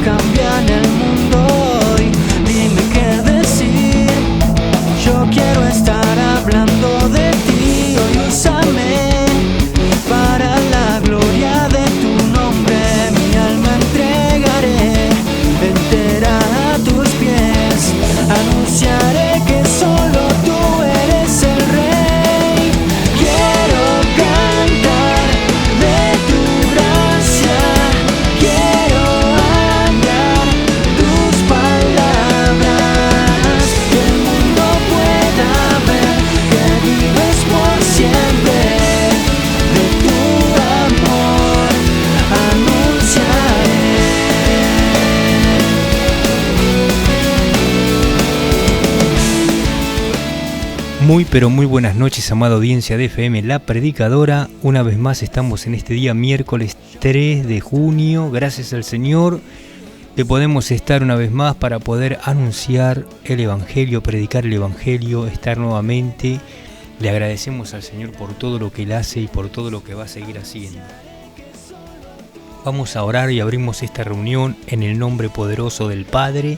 cambian el mundo hoy. Dime qué decir, yo quiero estar hablando de ti. Hoy úsame para la gloria de tu nombre. Mi alma entregaré entera a tus pies. Anunciaré que solo tú eres el Rey. Quiero cantar de tu gracia, quiero hallar tus palabras, que el mundo pueda ver que vives por siempre. De tu amor anunciaré. Muy pero muy buenas noches, amada audiencia de FM La Predicadora. Una vez más estamos en este día miércoles 3 de junio. Gracias al Señor que podemos estar una vez más para poder anunciar el Evangelio, predicar el Evangelio, estar nuevamente. Le agradecemos al Señor por todo lo que Él hace y por todo lo que va a seguir haciendo. Vamos a orar y abrimos esta reunión en el nombre poderoso del Padre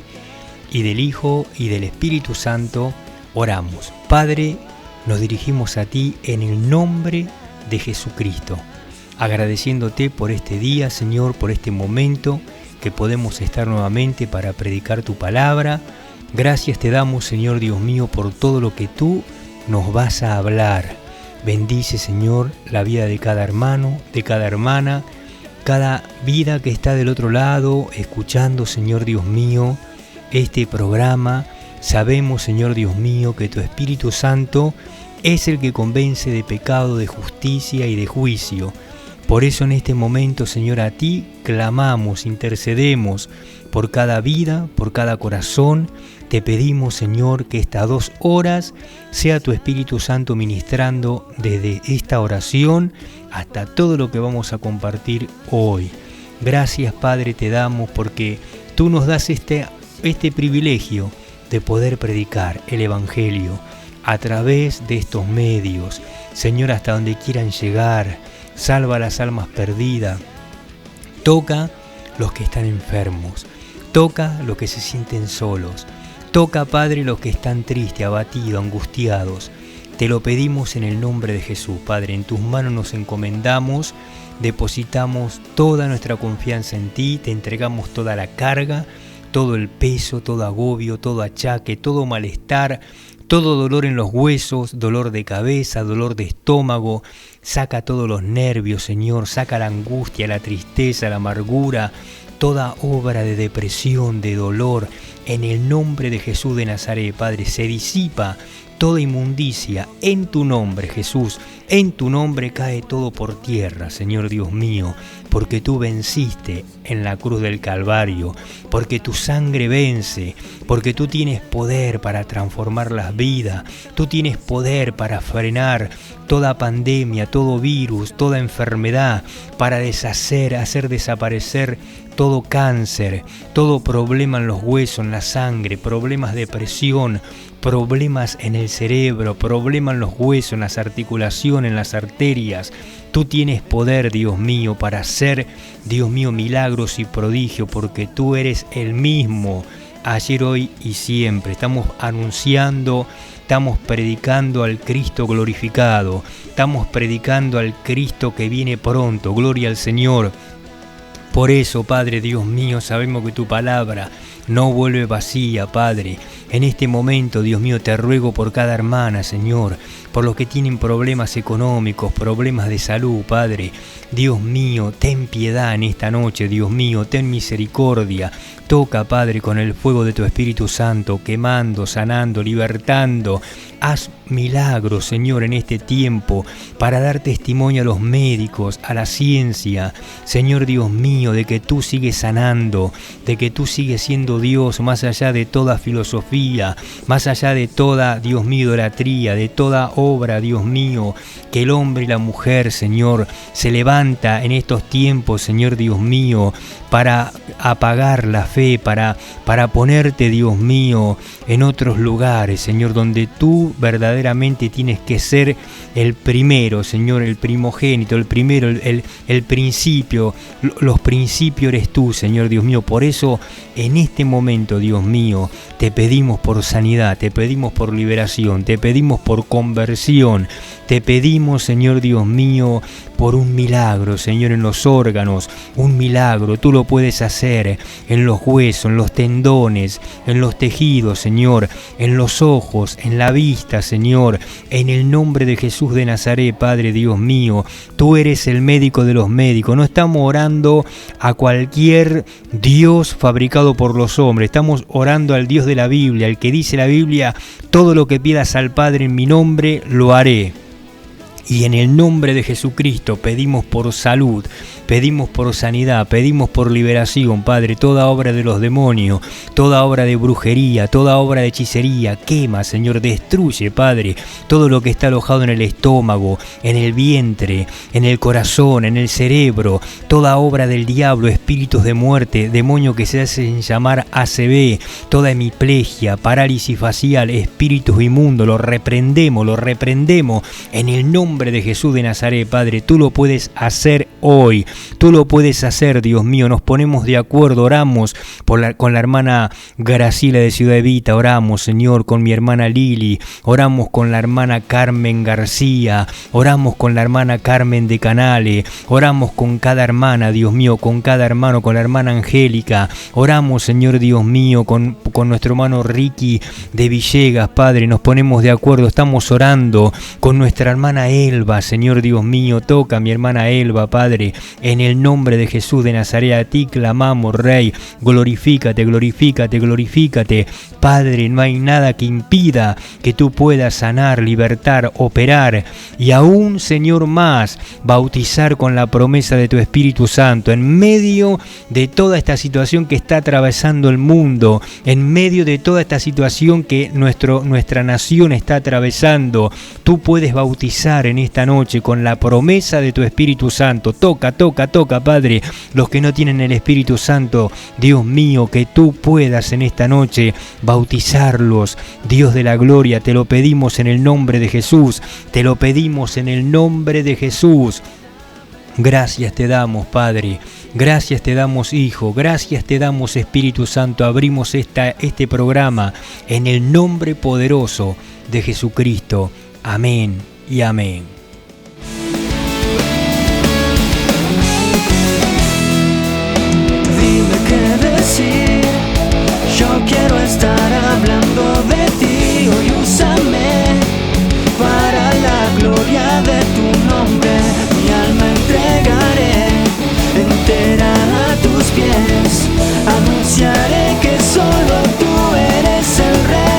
y del Hijo y del Espíritu Santo. Oramos. Padre, nos dirigimos a ti en el nombre de Jesucristo, agradeciéndote por este día, Señor, por este momento que podemos estar nuevamente para predicar tu palabra. Gracias te damos, Señor Dios mío, por todo lo que tú nos vas a hablar. Bendice, Señor, la vida de cada hermano, de cada hermana, cada vida que está del otro lado, escuchando, Señor Dios mío, este programa. Sabemos, Señor Dios mío, que tu Espíritu Santo es el que convence de pecado, de justicia y de juicio. Por eso en este momento, Señor, a ti clamamos, intercedemos por cada vida, por cada corazón. Te pedimos, Señor, que estas 2 horas sea tu Espíritu Santo ministrando desde esta oración hasta todo lo que vamos a compartir hoy. Gracias, Padre, te damos porque tú nos das este privilegio de poder predicar el Evangelio a través de estos medios. Señor, hasta donde quieran llegar, salva las almas perdidas, toca los que están enfermos, toca los que se sienten solos, toca, Padre, los que están tristes, abatidos, angustiados. Te lo pedimos en el nombre de Jesús, Padre. En tus manos nos encomendamos, depositamos toda nuestra confianza en ti, te entregamos toda la carga, todo el peso, todo agobio, todo achaque, todo malestar, todo dolor en los huesos, dolor de cabeza, dolor de estómago. Saca todos los nervios, Señor, saca la angustia, la tristeza, la amargura, toda obra de depresión, de dolor. En el nombre de Jesús de Nazaret, Padre, se disipa toda inmundicia en tu nombre, Jesús. En tu nombre cae todo por tierra, Señor Dios mío, porque tú venciste en la cruz del Calvario, porque tu sangre vence, porque tú tienes poder para transformar las vidas, tú tienes poder para frenar toda pandemia, todo virus, toda enfermedad, para deshacer, hacer desaparecer todo cáncer, todo problema en los huesos, en la sangre, problemas de presión, problemas en el cerebro, problemas en los huesos, en las articulaciones, en las arterias. Tú tienes poder, Dios mío, para hacer, Dios mío, milagros y prodigios, porque tú eres el mismo, ayer, hoy y siempre. Estamos anunciando, estamos predicando al Cristo glorificado, estamos predicando al Cristo que viene pronto. Gloria al Señor. Por eso, Padre Dios mío, sabemos que tu palabra no vuelve vacía, Padre. En este momento, Dios mío, te ruego por cada hermana, Señor, por los que tienen problemas económicos, problemas de salud, Padre. Dios mío, ten piedad en esta noche, Dios mío, ten misericordia. Toca, Padre, con el fuego de tu Espíritu Santo, quemando, sanando, libertando. Haz milagros, Señor, en este tiempo, para dar testimonio a los médicos, a la ciencia, Señor Dios mío, de que tú sigues sanando, de que tú sigues siendo Dios más allá de toda filosofía, filosofía, más allá de toda, Dios mío, idolatría, de toda obra, Dios mío, que el hombre y la mujer, Señor, se levanta en estos tiempos, Señor Dios mío, para apagar la fe, para ponerte, Dios mío, en otros lugares, Señor, donde tú verdaderamente tienes que ser el primero, Señor, el primogénito, el primero, el principio, los principios eres tú, Señor Dios mío. Por eso, en este momento, Dios mío, te pedimos por sanidad, te pedimos por liberación, te pedimos por conversión, te pedimos, Señor Dios mío, por un milagro, Señor, en los órganos, un milagro. Tú lo puedes hacer en los huesos, en los tendones, en los tejidos, Señor, en los ojos, en la vista, Señor, en el nombre de Jesús de Nazaret, Padre Dios mío. Tú eres el médico de los médicos. No estamos orando a cualquier Dios fabricado por los hombres. Estamos orando al Dios de la Biblia, al que dice la Biblia: todo lo que pidas al Padre en mi nombre, lo haré. Y en el nombre de Jesucristo pedimos por salud, pedimos por sanidad, pedimos por liberación, Padre. Toda obra de los demonios, toda obra de brujería, toda obra de hechicería, quema, Señor, destruye, Padre, todo lo que está alojado en el estómago, en el vientre, en el corazón, en el cerebro, toda obra del diablo, espíritus de muerte, demonios que se hacen llamar ACV, toda hemiplegia, parálisis facial, espíritus inmundos, lo reprendemos en el nombre de Jesús de Nazaret, Padre. Tú lo puedes hacer hoy, tú lo puedes hacer, Dios mío. Nos ponemos de acuerdo, oramos con la hermana Graciela de Ciudad Evita, oramos, Señor, con mi hermana Lili, oramos con la hermana Carmen García, oramos con la hermana Carmen de Canale, oramos con cada hermana, Dios mío, con cada hermano, con la hermana Angélica, oramos, Señor Dios mío, con nuestro hermano Ricky de Villegas, Padre. Nos ponemos de acuerdo, estamos orando con nuestra hermana Elba, Señor Dios mío. Toca a mi hermana Elba, Padre, en el nombre de Jesús de Nazaret. A ti clamamos, Rey. Glorifícate, glorifícate, glorifícate, Padre. No hay nada que impida que tú puedas sanar, libertar, operar y aún, Señor, más, bautizar con la promesa de tu Espíritu Santo en medio de toda esta situación que está atravesando el mundo, en medio de toda esta situación que nuestra nación está atravesando. Tú puedes bautizar en esta noche con la promesa de tu Espíritu Santo. Toca, Padre, los que no tienen el Espíritu Santo, Dios mío, que tú puedas en esta noche bautizarlos, Dios de la gloria. Te lo pedimos en el nombre de Jesús, te lo pedimos en el nombre de Jesús. Gracias te damos, Padre. Gracias te damos, Hijo. Gracias te damos, Espíritu Santo. Abrimos este programa en el nombre poderoso de Jesucristo. Amén y amén. Dime qué decir, yo quiero estar hablando de ti. Hoy úsame para la gloria de tu nombre. Mi alma entregaré entera a tus pies. Anunciaré que solo tú eres el Rey.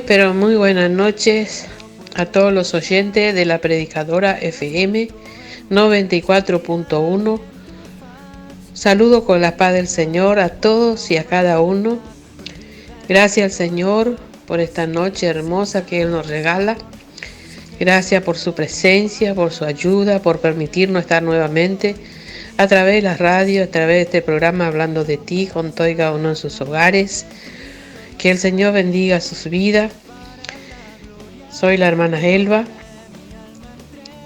Pero muy buenas noches a todos los oyentes de la Predicadora FM 94.1. Saludo con la paz del Señor a todos y a cada uno. Gracias al Señor por esta noche hermosa que Él nos regala. Gracias por su presencia, por su ayuda, por permitirnos estar nuevamente a través de la radio, a través de este programa Hablando de Ti, con todo y cada uno en sus hogares. Que el Señor bendiga sus vidas. Soy la hermana Elba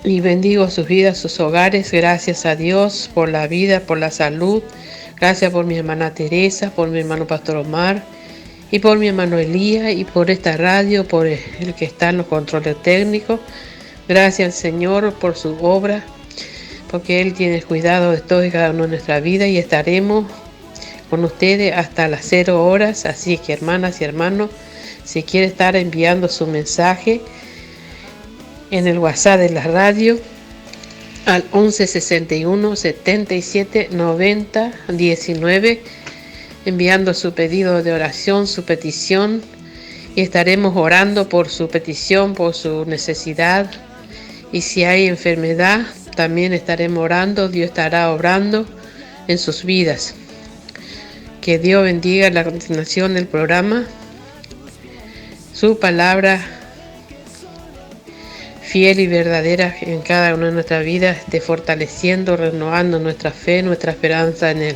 y bendigo sus vidas, sus hogares. Gracias a Dios por la vida, por la salud. Gracias por mi hermana Teresa, por mi hermano Pastor Omar y por mi hermano Elías y por esta radio, por el que está en los controles técnicos. Gracias al Señor por su obra, porque Él tiene cuidado de todo y cada uno de nuestra vida, y estaremos con ustedes hasta las 0 horas. Así que, hermanas y hermanos, si quiere estar enviando su mensaje en el WhatsApp de la radio al 11 61 77 90 19, enviando su pedido de oración, su petición, y estaremos orando por su petición, por su necesidad. Y si hay enfermedad, también estaremos orando. Dios estará obrando en sus vidas. Que Dios bendiga la continuación del programa. Su palabra fiel y verdadera en cada una de nuestras vidas esté fortaleciendo, renovando nuestra fe, nuestra esperanza en Él.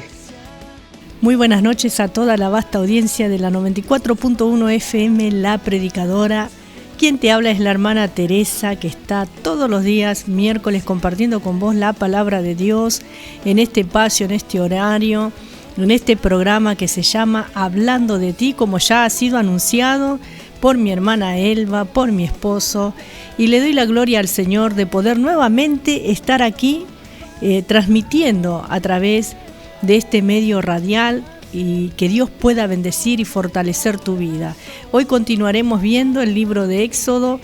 Muy buenas noches a toda la vasta audiencia de la 94.1 FM, La Predicadora. Quien te habla es la hermana Teresa, que está todos los días, miércoles, compartiendo con vos la palabra de Dios en este espacio, en este horario, en este programa que se llama Hablando de Ti, como ya ha sido anunciado por mi hermana Elba, por mi esposo, y le doy la gloria al Señor de poder nuevamente estar aquí transmitiendo a través de este medio radial, y que Dios pueda bendecir y fortalecer tu vida. Hoy continuaremos viendo el libro de Éxodo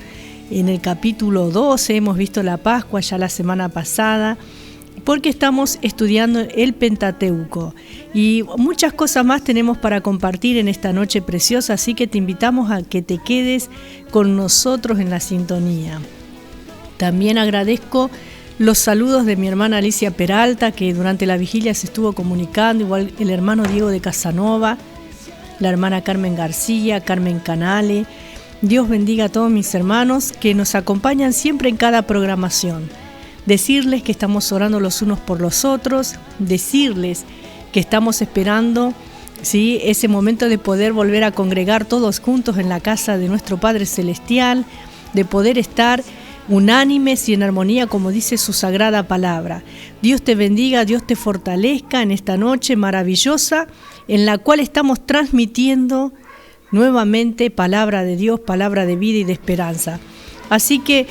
en el capítulo 12, hemos visto la Pascua ya la semana pasada, porque estamos estudiando el Pentateuco y muchas cosas más tenemos para compartir en esta noche preciosa, así que te invitamos a que te quedes con nosotros en la sintonía. También agradezco los saludos de mi hermana Alicia Peralta, que durante la vigilia se estuvo comunicando, igual el hermano Diego de Casanova, la hermana Carmen García, Carmen Canale. Dios bendiga a todos mis hermanos que nos acompañan siempre en cada programación. Decirles que estamos orando los unos por los otros, decirles que estamos esperando, ¿sí?, ese momento de poder volver a congregar todos juntos en la casa de nuestro Padre Celestial, de poder estar unánimes y en armonía, como dice su sagrada palabra. Dios te bendiga, Dios te fortalezca en esta noche maravillosa en la cual estamos transmitiendo nuevamente palabra de Dios, palabra de vida y de esperanza. Así que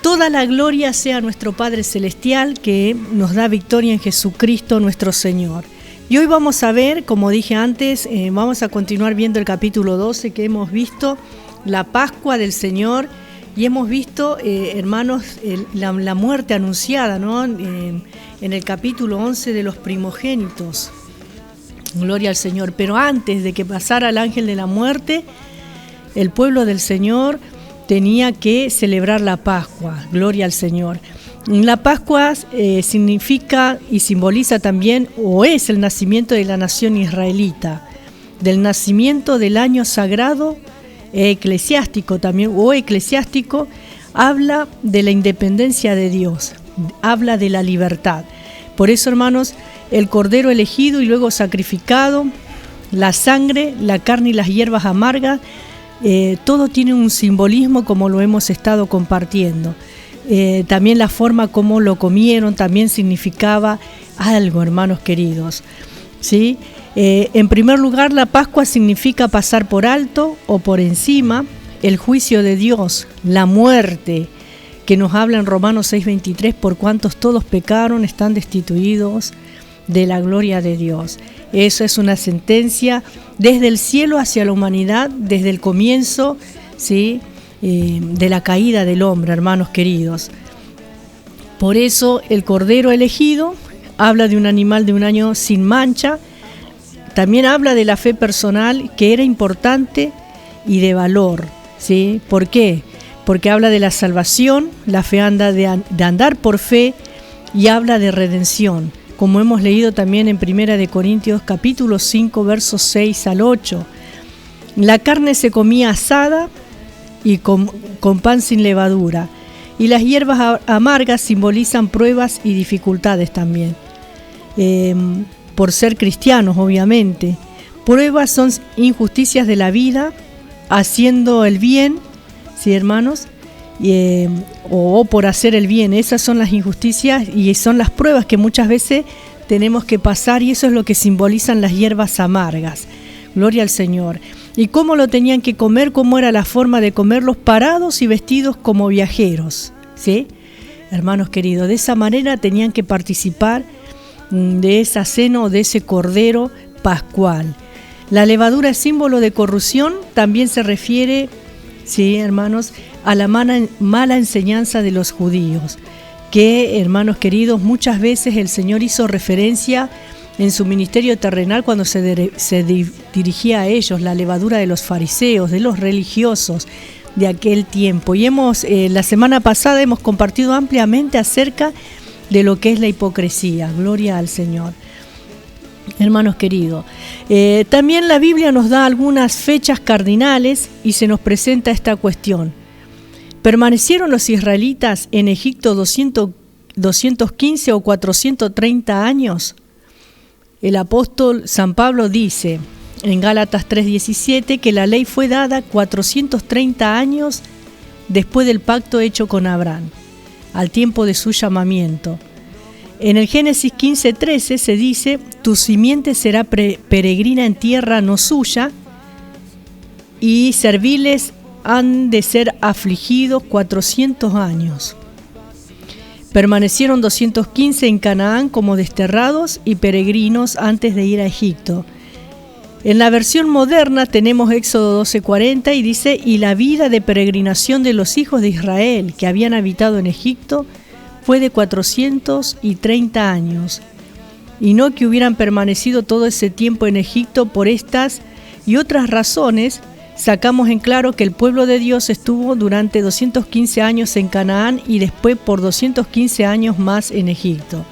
toda la gloria sea a nuestro Padre Celestial, que nos da victoria en Jesucristo nuestro Señor. Y hoy vamos a ver, como dije antes, vamos a continuar viendo el capítulo 12, que hemos visto la Pascua del Señor. Y hemos visto, hermanos, la muerte anunciada, ¿no?, en el capítulo 11 de los primogénitos. Gloria al Señor. Pero antes de que pasara el ángel de la muerte, el pueblo del Señor tenía que celebrar la Pascua. Gloria al Señor. La Pascua significa y simboliza también, o es el nacimiento de la nación israelita, del nacimiento del año sagrado eclesiástico también, o eclesiástico, habla de la independencia de Dios, habla de la libertad. Por eso, hermanos, el cordero elegido y luego sacrificado, la sangre, la carne y las hierbas amargas, todo tiene un simbolismo, como lo hemos estado compartiendo. También la forma como lo comieron también significaba algo, hermanos queridos, ¿sí? En primer lugar, la Pascua significa pasar por alto o por encima el juicio de Dios, la muerte, que nos habla en Romanos 6:23, por cuantos todos pecaron, están destituidos de la gloria de Dios. Eso es una sentencia desde el cielo hacia la humanidad, desde el comienzo, ¿sí?, de la caída del hombre, hermanos queridos. Por eso el cordero elegido habla de un animal de un año sin mancha. También habla de la fe personal, que era importante y de valor, ¿sí? ¿Por qué? Porque habla de la salvación, la fe anda de andar por fe, y habla de redención, como hemos leído también en 1 Corintios capítulo 5, versos 6 al 8. La carne se comía asada y con pan sin levadura, y las hierbas amargas simbolizan pruebas y dificultades también, por ser cristianos, obviamente. Pruebas son injusticias de la vida, haciendo el bien, ¿sí, hermanos? O por hacer el bien. Esas son las injusticias y son las pruebas que muchas veces tenemos que pasar, y eso es lo que simbolizan las hierbas amargas. Gloria al Señor. ¿Y cómo lo tenían que comer? ¿Cómo era la forma de comerlos? Parados y vestidos como viajeros, ¿sí? Hermanos queridos, de esa manera tenían que participar de esa cena o de ese cordero pascual. La levadura es símbolo de corrupción, también se refiere, sí, hermanos, a la mala enseñanza de los judíos, que, hermanos queridos, muchas veces el Señor hizo referencia en su ministerio terrenal cuando se dirigía a ellos, la levadura de los fariseos, de los religiosos de aquel tiempo. Y la semana pasada hemos compartido ampliamente acerca de lo que es la hipocresía. Gloria al Señor. Hermanos queridos, también la Biblia nos da algunas fechas cardinales y se nos presenta esta cuestión. ¿Permanecieron los israelitas en Egipto 215 o 430 años? El apóstol San Pablo dice en Gálatas 3:17 que la ley fue dada 430 años después del pacto hecho con Abraham, al tiempo de su llamamiento. En el Génesis 15:13 se dice: tu simiente será peregrina en tierra no suya, y serviles han de ser afligidos 400 años. Permanecieron 215 en Canaán como desterrados y peregrinos antes de ir a Egipto. En la versión moderna tenemos Éxodo 12:40 y dice: y la vida de peregrinación de los hijos de Israel que habían habitado en Egipto fue de 430 años, y no que hubieran permanecido todo ese tiempo en Egipto. Por estas y otras razones sacamos en claro que el pueblo de Dios estuvo durante 215 años en Canaán y después por 215 años más en Egipto.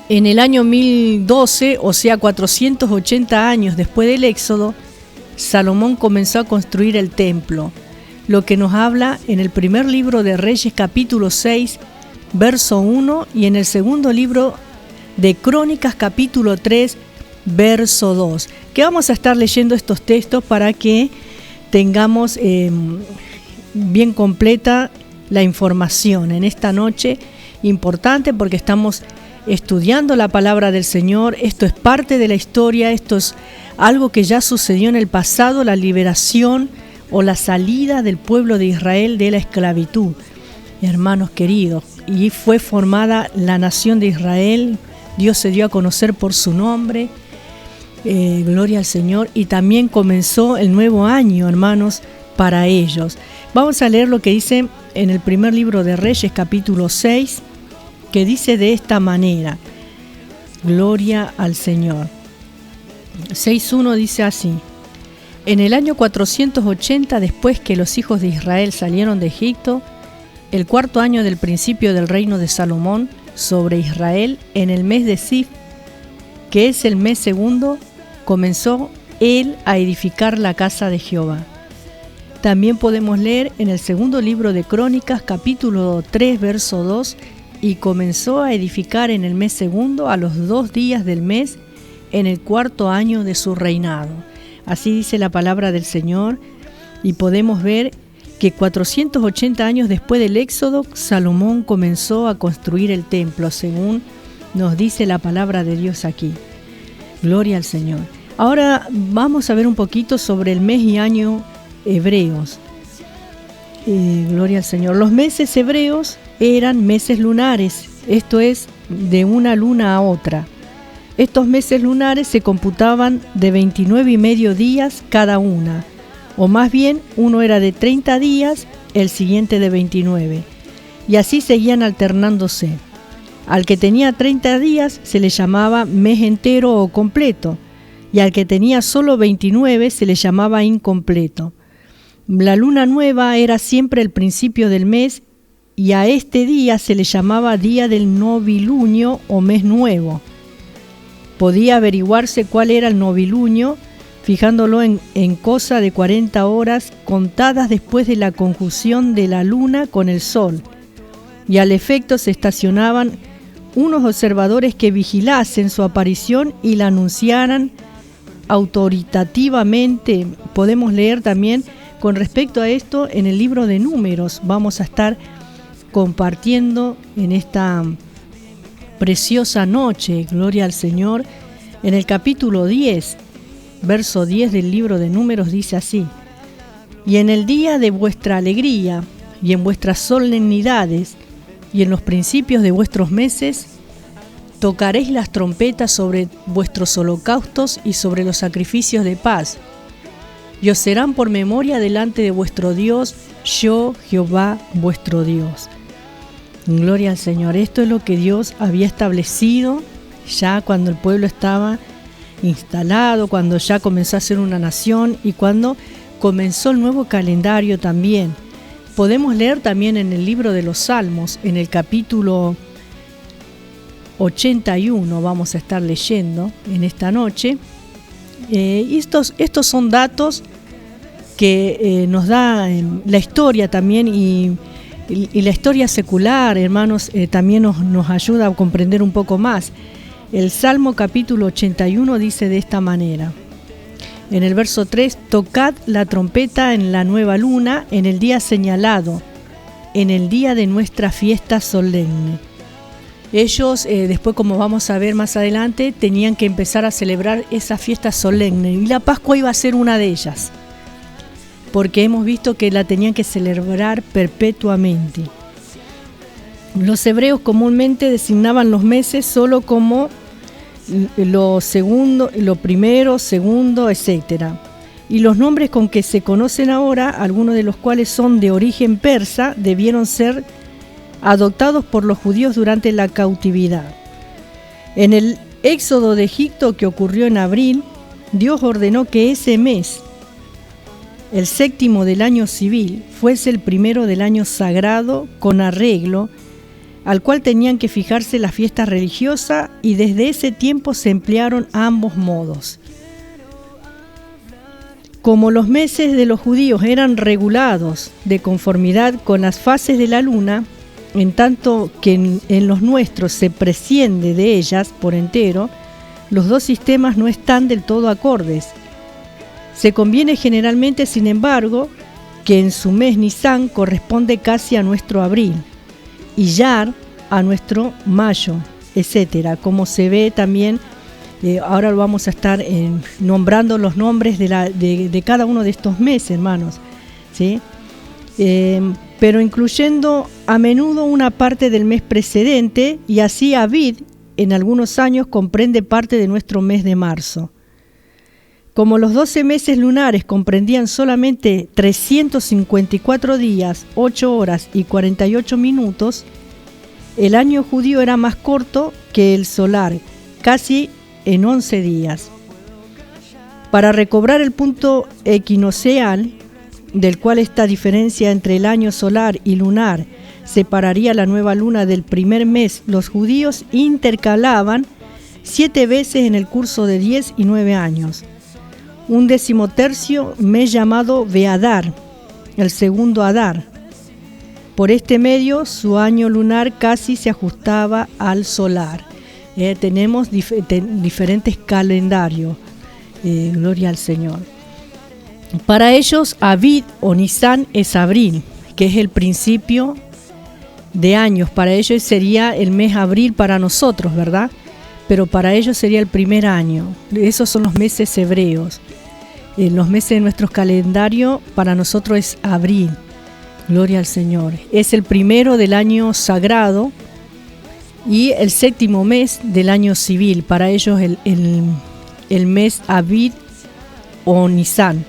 En el año 1012, o sea 480 años después del Éxodo, Salomón comenzó a construir el templo, lo que nos habla en el primer libro de Reyes capítulo 6, verso 1, y en el segundo libro de Crónicas capítulo 3, verso 2, que vamos a estar leyendo estos textos para que tengamos bien completa la información en esta noche importante, porque estamos estudiando la palabra del Señor. Esto es parte de la historia, esto es algo que ya sucedió en el pasado, la liberación o la salida del pueblo de Israel de la esclavitud, hermanos queridos, y fue formada la nación de Israel. Dios se dio a conocer por su nombre, gloria al Señor, y también comenzó el nuevo año, hermanos, para ellos. Vamos a leer lo que dice en el primer libro de Reyes capítulo 6, que dice de esta manera: gloria al Señor. 6.1 dice así: en el año 480 después que los hijos de Israel salieron de Egipto, el cuarto año del principio del reino de Salomón sobre Israel, en el mes de Sif, que es el mes segundo, comenzó él a edificar la casa de Jehová. También podemos leer en el segundo libro de Crónicas, capítulo 3, verso 2, y comenzó a edificar en el mes segundo, a los 2 días del mes, en el cuarto año de su reinado. Así dice la palabra del Señor, y podemos ver que 480 años después del Éxodo, Salomón comenzó a construir el templo, según nos dice la palabra de Dios aquí. Gloria al Señor. Ahora vamos a ver un poquito sobre el mes y año hebreos. Gloria al Señor. Los meses hebreos eran meses lunares, esto es, de una luna a otra. Estos meses lunares se computaban de 29 y medio días cada una, o más bien uno era de 30 días, el siguiente de 29, y así seguían alternándose. Al que tenía 30 días se le llamaba mes entero o completo, y al que tenía solo 29 se le llamaba incompleto. La luna nueva era siempre el principio del mes y a este día se le llamaba día del novilunio o mes nuevo. Podía averiguarse cuál era el novilunio fijándolo en cosa de 40 horas contadas después de la conjunción de la luna con el sol, y al efecto se estacionaban unos observadores que vigilasen su aparición y la anunciaran autoritativamente. Podemos leer también con respecto a esto en el libro de Números. Vamos a estar compartiendo en esta preciosa noche, gloria al Señor, en el capítulo 10, verso 10 del libro de Números dice así: y en el día de vuestra alegría y en vuestras solemnidades y en los principios de vuestros meses tocaréis las trompetas sobre vuestros holocaustos y sobre los sacrificios de paz, y os serán por memoria delante de vuestro Dios, yo Jehová vuestro Dios. Gloria al Señor. Esto es lo que Dios había establecido ya cuando el pueblo estaba instalado, cuando ya comenzó a ser una nación y cuando comenzó el nuevo calendario también. Podemos leer también en el libro de los Salmos, en el capítulo 81, vamos a estar leyendo en esta noche. Estos son datos que nos da la historia también y la historia secular, hermanos, también nos ayuda a comprender un poco más. El Salmo capítulo 81 dice de esta manera, en el verso 3: tocad la trompeta en la nueva luna, en el día señalado, en el día de nuestra fiesta solemne. Ellos, después, como vamos a ver más adelante, tenían que empezar a celebrar esa fiesta solemne, y la Pascua iba a ser una de ellas, porque hemos visto que la tenían que celebrar perpetuamente. Los hebreos comúnmente designaban los meses solo como lo segundo, lo primero, segundo, etc. Y los nombres con que se conocen ahora, algunos de los cuales son de origen persa, debieron ser adoptados por los judíos durante la cautividad. En el éxodo de Egipto, que ocurrió en abril, Dios ordenó que ese mes, el séptimo del año civil, fuese el primero del año sagrado con arreglo, al cual tenían que fijarse la fiesta religiosa, y desde ese tiempo se emplearon ambos modos. Como los meses de los judíos eran regulados de conformidad con las fases de la luna, en tanto que en los nuestros se presciende de ellas por entero, los dos sistemas no están del todo acordes. Se conviene generalmente, sin embargo, que en su mes Nisan corresponde casi a nuestro abril, y Yar a nuestro mayo, etcétera, como se ve también. Ahora lo vamos a estar nombrando los nombres de cada uno de estos meses, hermanos, ¿sí? Pero incluyendo a menudo una parte del mes precedente, y así Abid en algunos años comprende parte de nuestro mes de marzo. Como los 12 meses lunares comprendían solamente 354 días, 8 horas y 48 minutos, el año judío era más corto que el solar, casi en 11 días. Para recobrar el punto equinoccial, del cual esta diferencia entre el año solar y lunar separaría la nueva luna del primer mes, los judíos intercalaban 7 veces en el curso de 10 y 9 años. Un 13º mes llamado Beadar, el segundo Adar. Por este medio, su año lunar casi se ajustaba al solar. Tenemos diferentes calendarios. Gloria al Señor. Para ellos, Abid o Nisan es abril, que es el principio de años. Para ellos sería el mes abril para nosotros, ¿verdad? Pero para ellos sería el primer año. Esos son los meses hebreos. Los meses de nuestro calendario para nosotros es abril. Gloria al Señor. Es el primero del año sagrado y el séptimo mes del año civil. Para ellos el mes Abid o Nisan.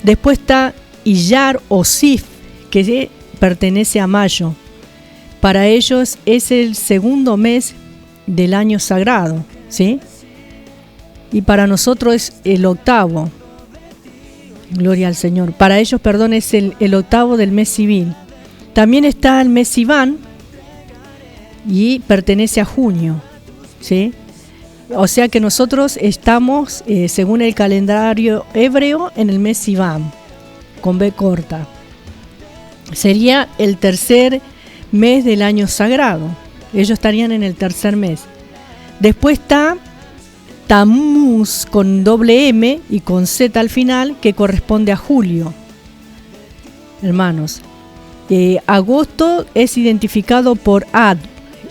Después está Iyar o Sif, que pertenece a mayo. Para ellos es el segundo mes del año sagrado, ¿sí? y para nosotros es el octavo. Gloria al Señor. Para ellos, perdón, es el octavo del mes civil. También está el mes Sivan y pertenece a junio, ¿sí? O sea que nosotros estamos, según el calendario hebreo, en el mes Sivan, con B corta. Sería el tercer mes del año sagrado. Ellos estarían en el tercer mes. Después está Tammuz con doble M y con Z al final, que corresponde a julio. Hermanos, agosto es identificado por Ad,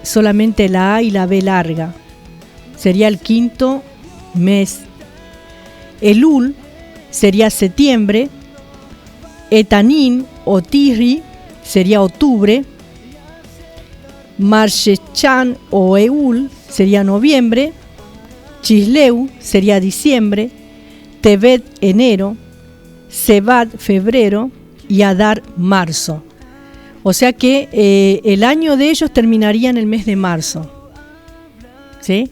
solamente la A y la B larga. Sería el quinto mes. Elul sería septiembre. Etanín o Tishri sería octubre. Marshechan o Eul sería noviembre. Chisleu sería diciembre. Tevet enero. Sebat febrero y Adar marzo. O sea que el año de ellos terminaría en el mes de marzo, ¿sí?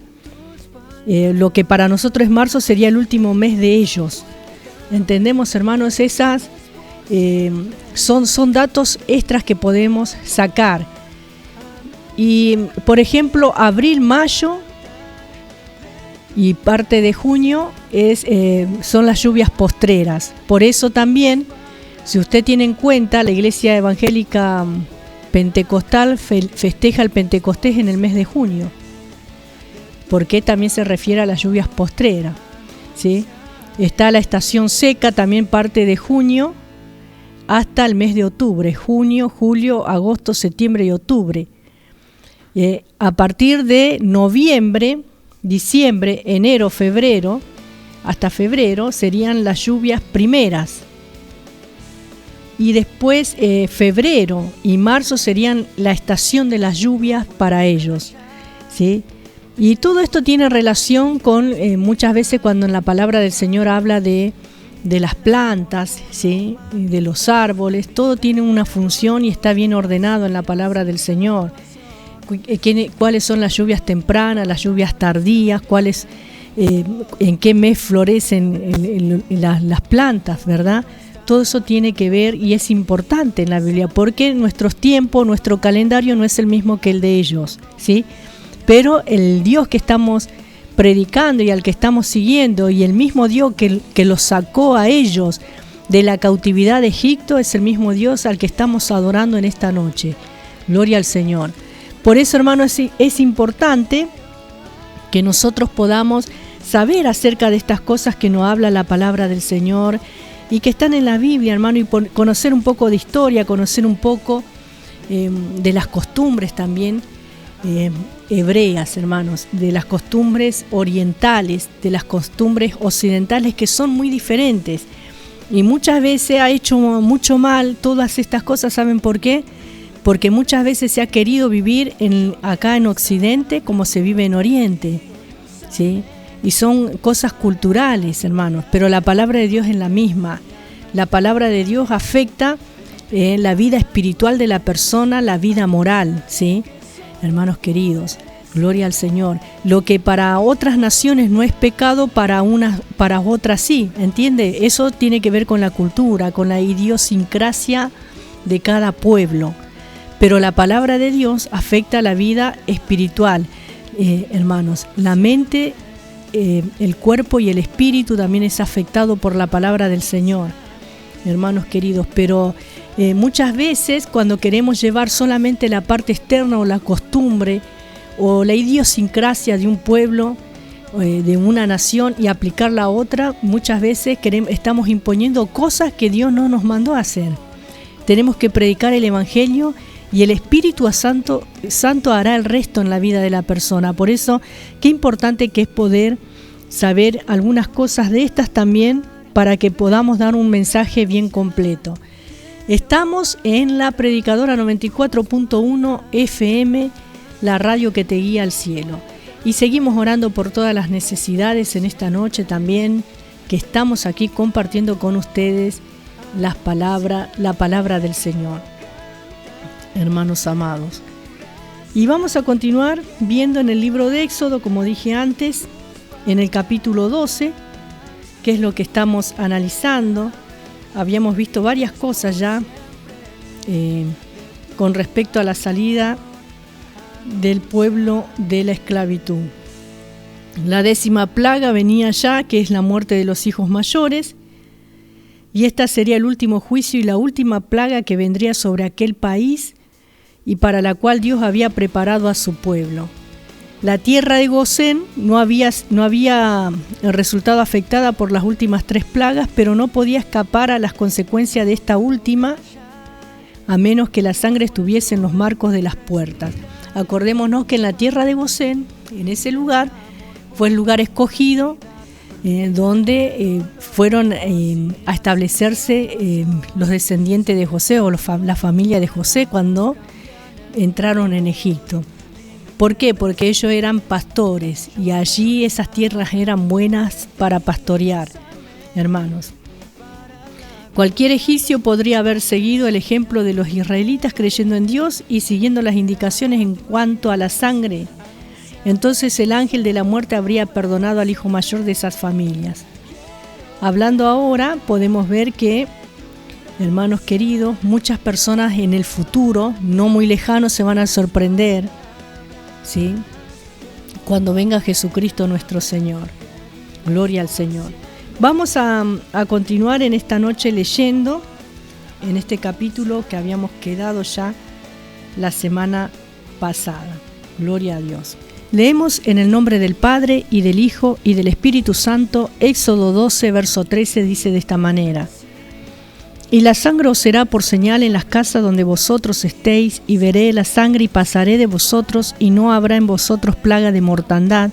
Lo que para nosotros es marzo sería el último mes de ellos. ¿Entendemos, hermanos? Esas son datos extras que podemos sacar. Y, por ejemplo, abril, mayo y parte de junio son las lluvias postreras. Por eso también, si usted tiene en cuenta, la Iglesia Evangélica Pentecostal festeja el Pentecostés en el mes de junio, porque también se refiere a las lluvias postreras, ¿sí? Está la estación seca, también parte de junio hasta el mes de octubre, junio, julio, agosto, septiembre y octubre. A partir de noviembre, diciembre, enero, febrero, hasta febrero serían las lluvias primeras. Y después febrero y marzo serían la estación de las lluvias para ellos, ¿sí? Y todo esto tiene relación con muchas veces cuando en la palabra del Señor habla de las plantas, ¿sí? De los árboles, todo tiene una función y está bien ordenado en la palabra del Señor. Cuáles son las lluvias tempranas, las lluvias tardías, en qué mes florecen las plantas, ¿verdad? Todo eso tiene que ver y es importante en la Biblia, porque nuestros tiempos, nuestro calendario no es el mismo que el de ellos, ¿sí? Pero el Dios que estamos predicando y al que estamos siguiendo, y el mismo Dios que los sacó a ellos de la cautividad de Egipto, es el mismo Dios al que estamos adorando en esta noche. Gloria al Señor. Por eso, hermanos, es importante que nosotros podamos saber acerca de estas cosas que nos habla la palabra del Señor y que están en la Biblia, hermano, y conocer un poco de historia, conocer un poco de las costumbres también hebreas, hermanos, de las costumbres orientales, de las costumbres occidentales, que son muy diferentes. Y muchas veces ha hecho mucho mal todas estas cosas. ¿Saben por qué? Porque muchas veces se ha querido vivir acá en Occidente como se vive en Oriente, ¿sí? Y son cosas culturales, hermanos, pero la palabra de Dios es la misma. La palabra de Dios afecta la vida espiritual de la persona, la vida moral, ¿sí? Hermanos queridos, gloria al Señor. Lo que para otras naciones no es pecado, para otras sí, ¿entiende? Eso tiene que ver con la cultura, con la idiosincrasia de cada pueblo. Pero la palabra de Dios afecta la vida espiritual, hermanos. La mente, el cuerpo y el espíritu también es afectado por la palabra del Señor, hermanos queridos. Pero muchas veces cuando queremos llevar solamente la parte externa o la costumbre o la idiosincrasia de un pueblo, de una nación, y aplicarla a otra, muchas veces estamos imponiendo cosas que Dios no nos mandó a hacer. Tenemos que predicar el Evangelio y el Espíritu Santo hará el resto en la vida de la persona. Por eso, qué importante que es poder saber algunas cosas de estas también, para que podamos dar un mensaje bien completo. Estamos en la Predicadora 94.1 FM, la radio que te guía al cielo. Y seguimos orando por todas las necesidades en esta noche también, que estamos aquí compartiendo con ustedes la palabra del Señor, hermanos amados. Y vamos a continuar viendo en el libro de Éxodo, como dije antes, en el capítulo 12, que es lo que estamos analizando. Habíamos visto varias cosas ya con respecto a la salida del pueblo de la esclavitud. La 10ª plaga venía ya, que es la muerte de los hijos mayores, y esta sería el último juicio y la última plaga que vendría sobre aquel país y para la cual Dios había preparado a su pueblo. La tierra de Gosén no había resultado afectada por las últimas 3 plagas, pero no podía escapar a las consecuencias de esta última, a menos que la sangre estuviese en los marcos de las puertas. Acordémonos que en la tierra de Gosén, en ese lugar, fue el lugar escogido donde fueron a establecerse los descendientes de José o la familia de José cuando entraron en Egipto. ¿Por qué? Porque ellos eran pastores y allí esas tierras eran buenas para pastorear, hermanos. Cualquier egipcio podría haber seguido el ejemplo de los israelitas creyendo en Dios y siguiendo las indicaciones en cuanto a la sangre. Entonces el ángel de la muerte habría perdonado al hijo mayor de esas familias. Hablando ahora, podemos ver que, hermanos queridos, muchas personas en el futuro, no muy lejano, se van a sorprender, ¿sí?, cuando venga Jesucristo nuestro Señor. Gloria al Señor. Vamos a continuar en esta noche leyendo en este capítulo que habíamos quedado ya la semana pasada. Gloria a Dios. Leemos en el nombre del Padre, y del Hijo, y del Espíritu Santo. Éxodo 12, verso 13, dice de esta manera: Y la sangre os será por señal en las casas donde vosotros estéis, y veré la sangre y pasaré de vosotros, y no habrá en vosotros plaga de mortandad,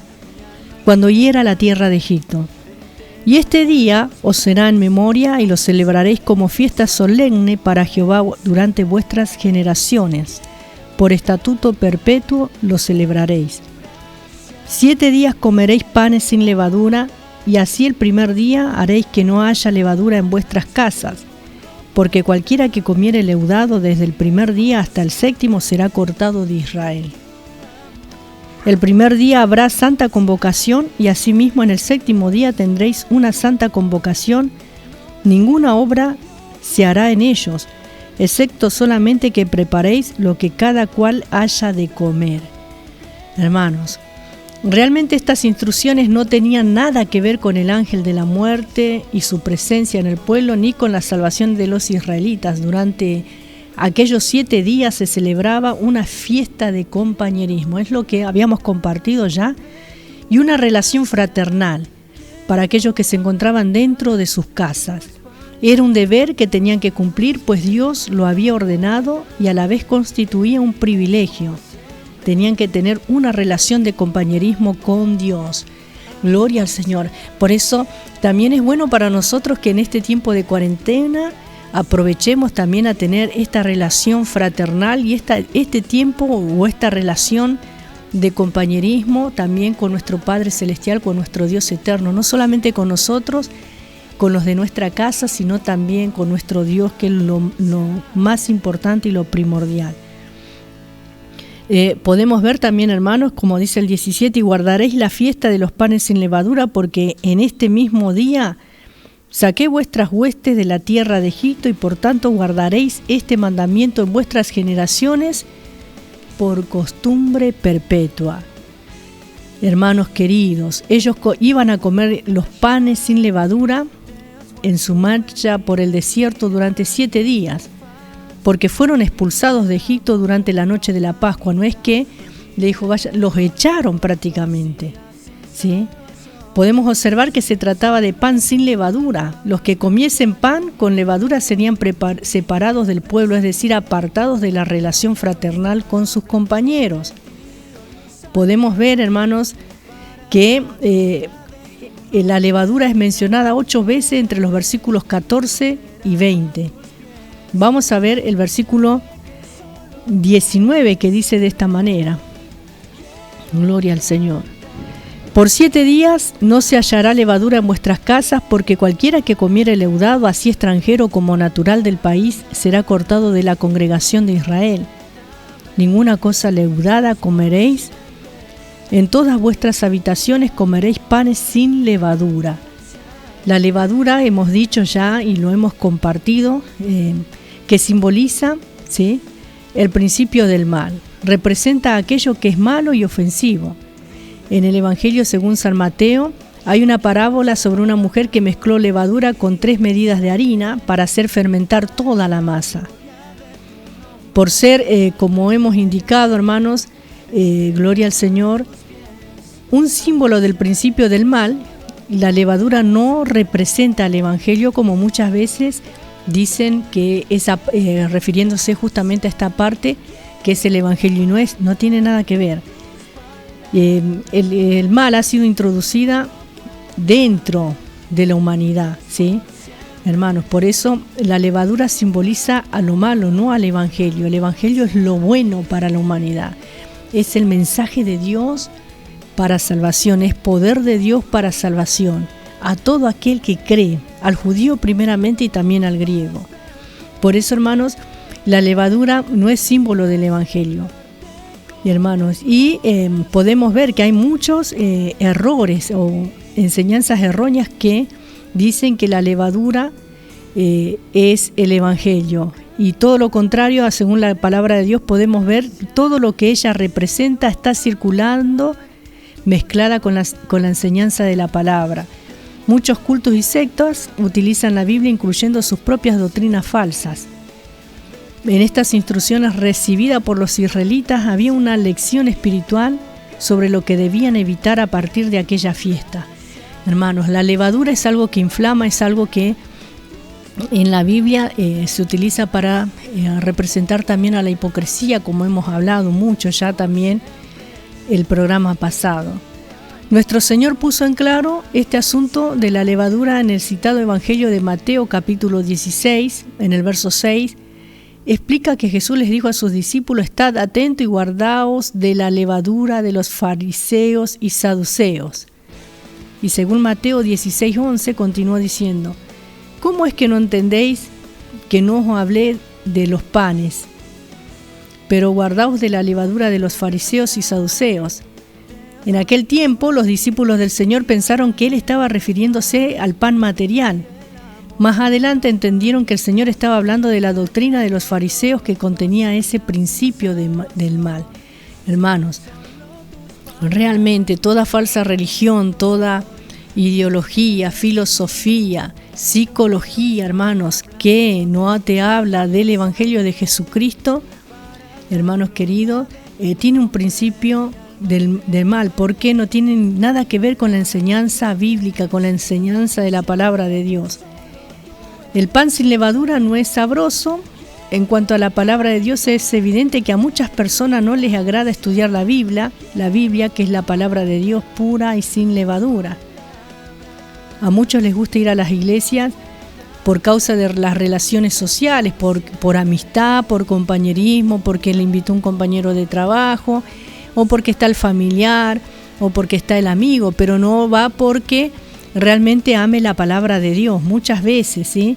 cuando hiera la tierra de Egipto. Y este día os será en memoria, y lo celebraréis como fiesta solemne para Jehová durante vuestras generaciones. Por estatuto perpetuo lo celebraréis. 7 días comeréis panes sin levadura, y así el primer día haréis que no haya levadura en vuestras casas, porque cualquiera que comiere leudado desde el primer día hasta el 7º será cortado de Israel. El primer día habrá santa convocación, y asimismo en el 7º día tendréis una santa convocación. Ninguna obra se hará en ellos, excepto solamente que preparéis lo que cada cual haya de comer. Hermanos, realmente estas instrucciones no tenían nada que ver con el ángel de la muerte y su presencia en el pueblo, ni con la salvación de los israelitas. Durante aquellos 7 días se celebraba una fiesta de compañerismo, es lo que habíamos compartido ya, y una relación fraternal para aquellos que se encontraban dentro de sus casas. Era un deber que tenían que cumplir, pues Dios lo había ordenado, y a la vez constituía un privilegio. Tenían que tener una relación de compañerismo con Dios. Gloria al Señor. Por eso también es bueno para nosotros que en este tiempo de cuarentena aprovechemos también a tener esta relación fraternal y este tiempo o esta relación de compañerismo también con nuestro Padre Celestial, con nuestro Dios eterno. No solamente con nosotros, con los de nuestra casa, sino también con nuestro Dios, que es lo más importante y lo primordial. Podemos ver también, hermanos, como dice el 17, y guardaréis la fiesta de los panes sin levadura, porque en este mismo día saqué vuestras huestes de la tierra de Egipto, y por tanto guardaréis este mandamiento en vuestras generaciones por costumbre perpetua. Hermanos queridos, ellos iban a comer los panes sin levadura en su marcha por el desierto durante 7 días. Porque fueron expulsados de Egipto durante la noche de la Pascua. No es que le dijo, vaya, los echaron prácticamente, ¿sí? Podemos observar que se trataba de pan sin levadura. Los que comiesen pan con levadura serían separados del pueblo, es decir, apartados de la relación fraternal con sus compañeros. Podemos ver, hermanos, que la levadura es mencionada 8 veces entre los versículos 14 y 20. Vamos a ver el versículo 19, que dice de esta manera: Gloria al Señor. Por 7 días no se hallará levadura en vuestras casas, porque cualquiera que comiere leudado, así extranjero como natural del país, será cortado de la congregación de Israel. Ninguna cosa leudada comeréis, En todas vuestras habitaciones comeréis panes sin levadura. La levadura, hemos dicho ya y lo hemos compartido, que simboliza, ¿sí?, el principio del mal. Representa aquello que es malo y ofensivo. En el Evangelio según San Mateo hay una parábola sobre una mujer que mezcló levadura con 3 medidas de harina para hacer fermentar toda la masa. Por ser, como hemos indicado, hermanos, gloria al Señor, un símbolo del principio del mal, la levadura no representa al Evangelio como muchas veces dicen que es, refiriéndose justamente a esta parte que es el Evangelio, y no tiene nada que ver. El mal ha sido introducida dentro de la humanidad, ¿sí? Hermanos, por eso la levadura simboliza a lo malo, no al Evangelio. El Evangelio es lo bueno para la humanidad. Es el mensaje de Dios para salvación, es poder de Dios para salvación a todo aquel que cree, al judío primeramente y también al griego. Por eso, hermanos, la levadura no es símbolo del Evangelio. Y hermanos, podemos ver que hay muchos errores o enseñanzas erróneas que dicen que la levadura es el Evangelio, y todo lo contrario, según la palabra de Dios, podemos ver todo lo que ella representa está circulando mezclada con la enseñanza de la palabra. Muchos cultos y sectas utilizan la Biblia incluyendo sus propias doctrinas falsas. En estas instrucciones recibidas por los israelitas había una lección espiritual sobre lo que debían evitar a partir de aquella fiesta. Hermanos, la levadura es algo que inflama, es algo que en la Biblia se utiliza para representar también a la hipocresía, como hemos hablado mucho ya también el programa pasado. Nuestro Señor puso en claro este asunto de la levadura en el citado Evangelio de Mateo capítulo 16, en el verso 6, explica que Jesús les dijo a sus discípulos: estad atentos y guardaos de la levadura de los fariseos y saduceos. Y según Mateo 16:11 continuó diciendo: ¿cómo es que no entendéis que no os hablé de los panes? Pero guardaos de la levadura de los fariseos y saduceos. En aquel tiempo los discípulos del Señor pensaron que Él estaba refiriéndose al pan material. Más adelante entendieron que el Señor estaba hablando de la doctrina de los fariseos que contenía ese principio del mal. Hermanos, realmente toda falsa religión, toda ideología, filosofía, psicología, hermanos, que no te habla del Evangelio de Jesucristo, hermanos queridos, tiene un principio del mal, porque no tiene nada que ver con la enseñanza bíblica, con la enseñanza de la palabra de Dios. El pan sin levadura no es sabroso. En cuanto a la palabra de Dios, es evidente que a muchas personas no les agrada estudiar la Biblia que es la palabra de Dios pura y sin levadura. A muchos les gusta ir a las iglesias por causa de las relaciones sociales, por amistad, por compañerismo, porque le invitó un compañero de trabajo, o porque está el familiar, o porque está el amigo, pero no va porque realmente ame la palabra de Dios. Muchas veces, ¿sí?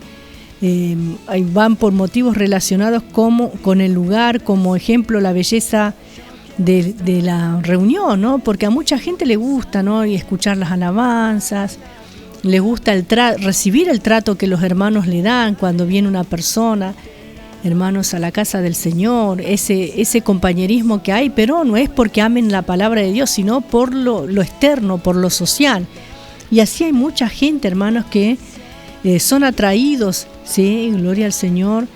Van por motivos relacionados con el lugar, como ejemplo la belleza de la reunión, ¿no? Porque a mucha gente le gusta, ¿no?, y escuchar las alabanzas, le gusta recibir el trato que los hermanos le dan cuando viene una persona, hermanos, a la casa del Señor, ese compañerismo que hay, pero no es porque amen la palabra de Dios, sino por lo externo, por lo social. Y así hay mucha gente, hermanos, que son atraídos, sí, gloria al Señor,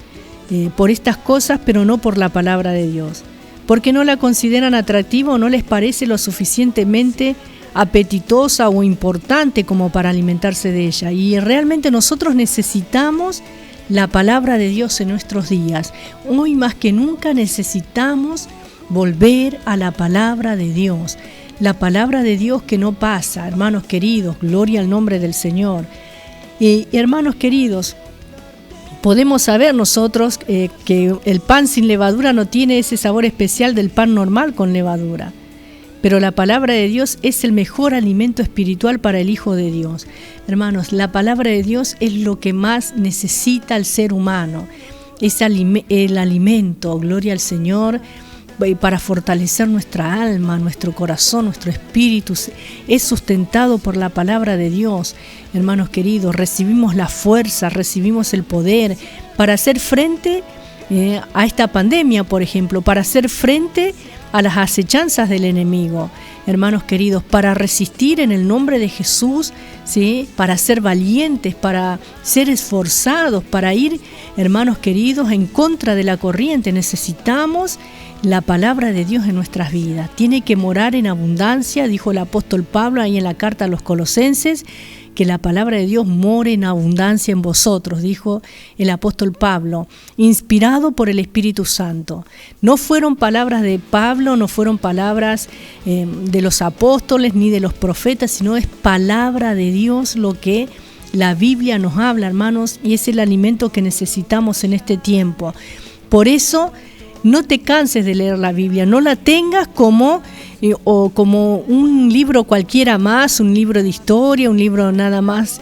por estas cosas, pero no por la palabra de Dios, porque no la consideran atractiva o no les parece lo suficientemente apetitosa o importante como para alimentarse de ella. Y realmente nosotros necesitamos la palabra de Dios en nuestros días. Hoy más que nunca necesitamos volver a la palabra de Dios. La palabra de Dios que no pasa, hermanos queridos, gloria al nombre del Señor. Y hermanos queridos, podemos saber nosotros que el pan sin levadura no tiene ese sabor especial del pan normal con levadura. Pero la palabra de Dios es el mejor alimento espiritual para el Hijo de Dios. Hermanos, la palabra de Dios es lo que más necesita el ser humano. Es el alimento, gloria al Señor, para fortalecer nuestra alma, nuestro corazón, nuestro espíritu, es sustentado por la palabra de Dios. Hermanos queridos, recibimos la fuerza, recibimos el poder para hacer frente a esta pandemia, por ejemplo, para hacer frente a las acechanzas del enemigo. Hermanos queridos, para resistir en el nombre de Jesús, ¿sí? Para ser valientes, para ser esforzados, para ir, hermanos queridos, en contra de la corriente. Necesitamos la palabra de Dios en nuestras vidas. Tiene que morar en abundancia, dijo el apóstol Pablo ahí en la carta a los Colosenses, que la palabra de Dios more en abundancia en vosotros, dijo el apóstol Pablo, inspirado por el Espíritu Santo. No fueron palabras de Pablo, no fueron palabras de los apóstoles ni de los profetas, sino es palabra de Dios lo que la Biblia nos habla, hermanos, y es el alimento que necesitamos en este tiempo. Por eso, no te canses de leer la Biblia, no la tengas como un libro cualquiera más, un libro de historia, un libro nada más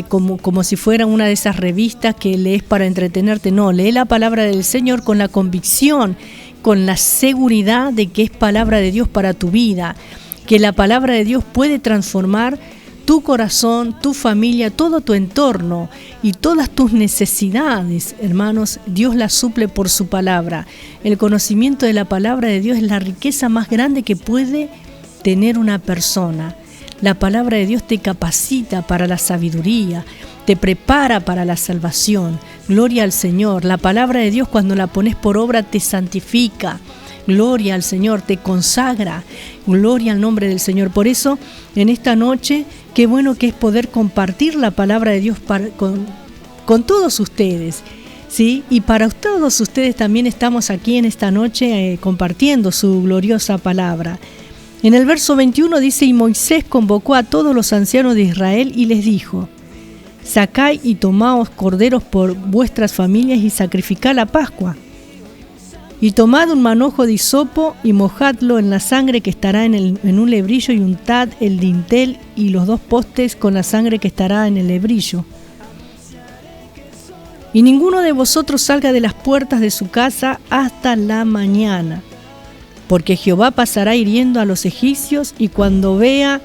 como si fuera una de esas revistas que lees para entretenerte. No, lee la palabra del Señor con la convicción, con la seguridad de que es palabra de Dios para tu vida, que la palabra de Dios puede transformar tu corazón, tu familia, todo tu entorno y todas tus necesidades, hermanos. Dios las suple por su palabra. El conocimiento de la palabra de Dios es la riqueza más grande que puede tener una persona. La palabra de Dios te capacita para la sabiduría, te prepara para la salvación. Gloria al Señor. La palabra de Dios, cuando la pones por obra, te santifica. Gloria al Señor, te consagra. Gloria al nombre del Señor. Por eso, en esta noche, qué bueno que es poder compartir la palabra de Dios con todos ustedes, ¿sí? Y para todos ustedes también estamos aquí en esta noche compartiendo su gloriosa palabra. En el verso 21 dice: y Moisés convocó a todos los ancianos de Israel y les dijo: sacad y tomaos corderos por vuestras familias y sacrificad la Pascua. Y tomad un manojo de hisopo y mojadlo en la sangre que estará en un lebrillo, y untad el dintel y los 2 postes con la sangre que estará en el lebrillo. Y ninguno de vosotros salga de las puertas de su casa hasta la mañana, porque Jehová pasará hiriendo a los egipcios, y cuando vea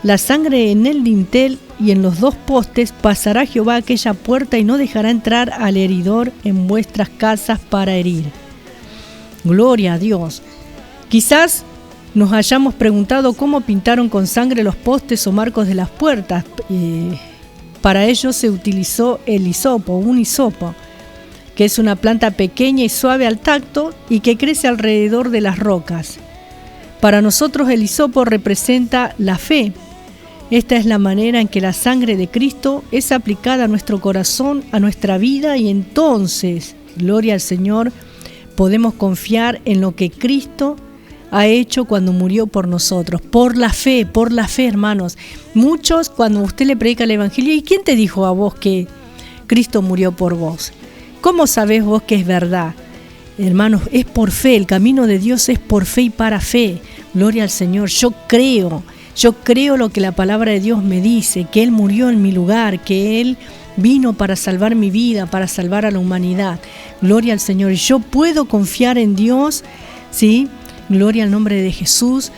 la sangre en el dintel y en los 2 postes, pasará Jehová aquella puerta y no dejará entrar al heridor en vuestras casas para herir. Gloria a Dios. Quizás nos hayamos preguntado cómo pintaron con sangre los postes o marcos de las puertas. Para ello se utilizó el hisopo, un hisopo, que es una planta pequeña y suave al tacto y que crece alrededor de las rocas. Para nosotros el hisopo representa la fe. Esta es la manera en que la sangre de Cristo es aplicada a nuestro corazón, a nuestra vida, y entonces, gloria al Señor, podemos confiar en lo que Cristo ha hecho cuando murió por nosotros. Por la fe, hermanos. Muchos, cuando usted le predica el Evangelio, ¿y quién te dijo a vos que Cristo murió por vos? ¿Cómo sabés vos que es verdad? Hermanos, es por fe. El camino de Dios es por fe y para fe. Gloria al Señor. Yo creo lo que la palabra de Dios me dice, que Él murió en mi lugar, que Él vino para salvar mi vida, para salvar a la humanidad. Gloria al Señor. Yo puedo confiar en Dios, ¿sí? Gloria al nombre de Jesús,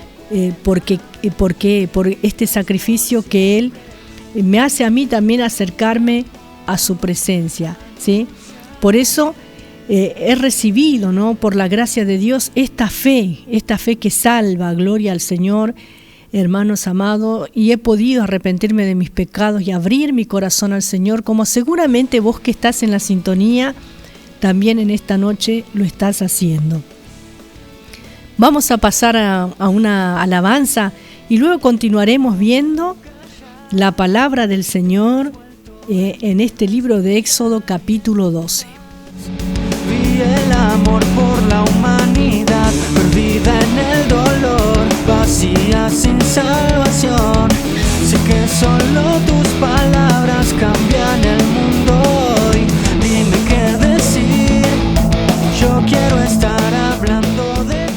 porque por este sacrificio que Él me hace a mí también acercarme a su presencia, ¿sí? Por eso he recibido, ¿no?, por la gracia de Dios, esta fe que salva. Gloria al Señor, hermanos amados, y he podido arrepentirme de mis pecados y abrir mi corazón al Señor, como seguramente vos que estás en la sintonía también en esta noche lo estás haciendo. Vamos a pasar a una alabanza y luego continuaremos viendo la palabra del Señor en este libro de Éxodo capítulo 12. Vi el amor por la humanidad, perdida en el dolor, vacía sin salvación. Sé que solo tus palabras cambian el mundo hoy. Dime qué decir, yo quiero estar hablando de ti.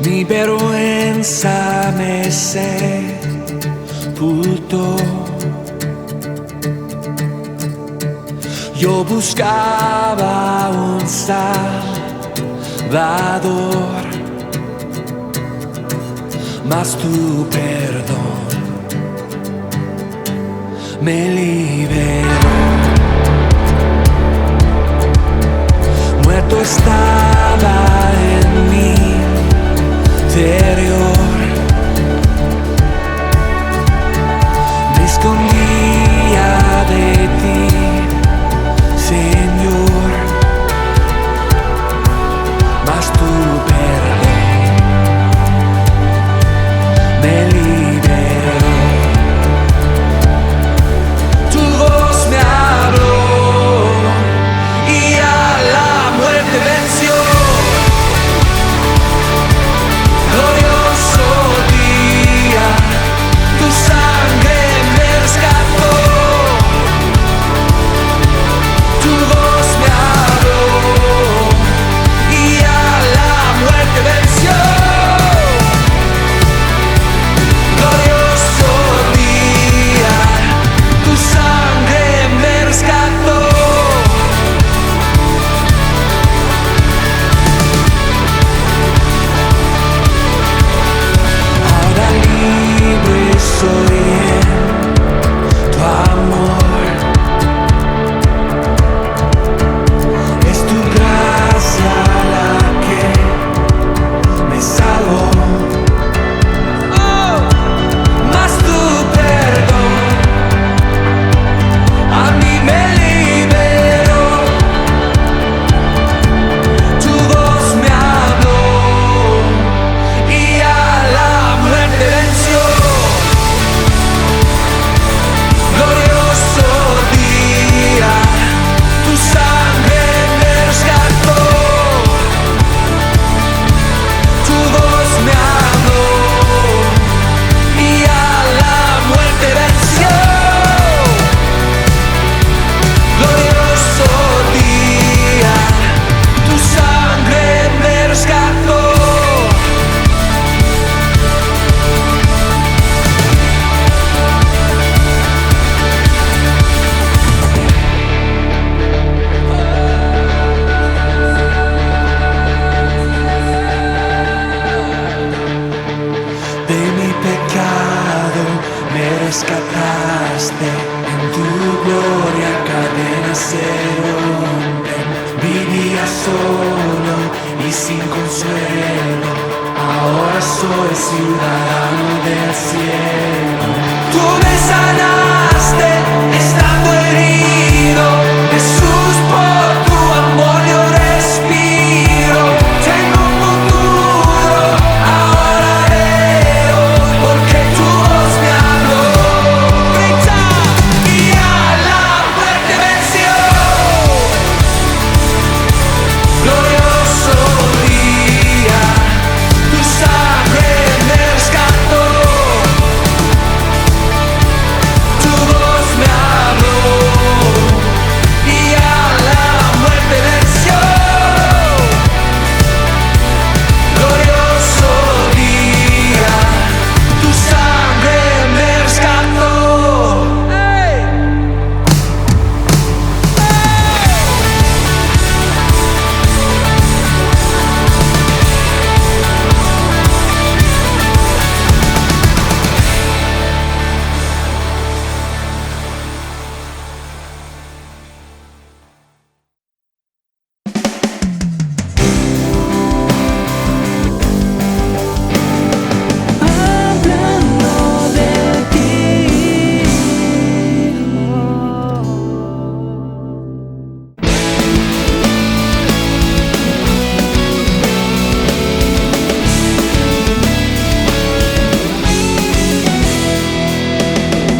Mi vergüenza me sepultó Yo buscaba un Salvador, mas tu perdón me liberó. Muerto estaba en mi interior, me escondía de ti, Señor, mas tu perdón me liberó. Tu voz me habló y a la muerte venció. Glorioso día, tu sangre me rescató. Tu voz me habló y a la muerte venció. Glorioso día, tu sangre me rescató. Ahora libre soy en tu amor. Es tu gracia la que me salvó. Mas tu perdón a mí me liberó. Tu voz me habló y a la muerte venció. Glorioso día, tu sangre me rescató. Tu voz me habló y a la muerte venció. Glorioso día, tu sangre me rescató. De mi pecado me rescataste, en tu gloria cadenas se rompen. Vivía solo y sin consuelo, ahora soy ciudadano del cielo. Tú me sanaste estando herido, Jesús, por tu amor yo respiro. Tengo un futuro, ahora veo, porque tu voz me habló. Grita, y a la muerte venció. Glorioso día, tu sangre me rescató. Tu voz me habló y a la muerte venció. Glorioso día, tu sangre me rescató. Hablando de ti.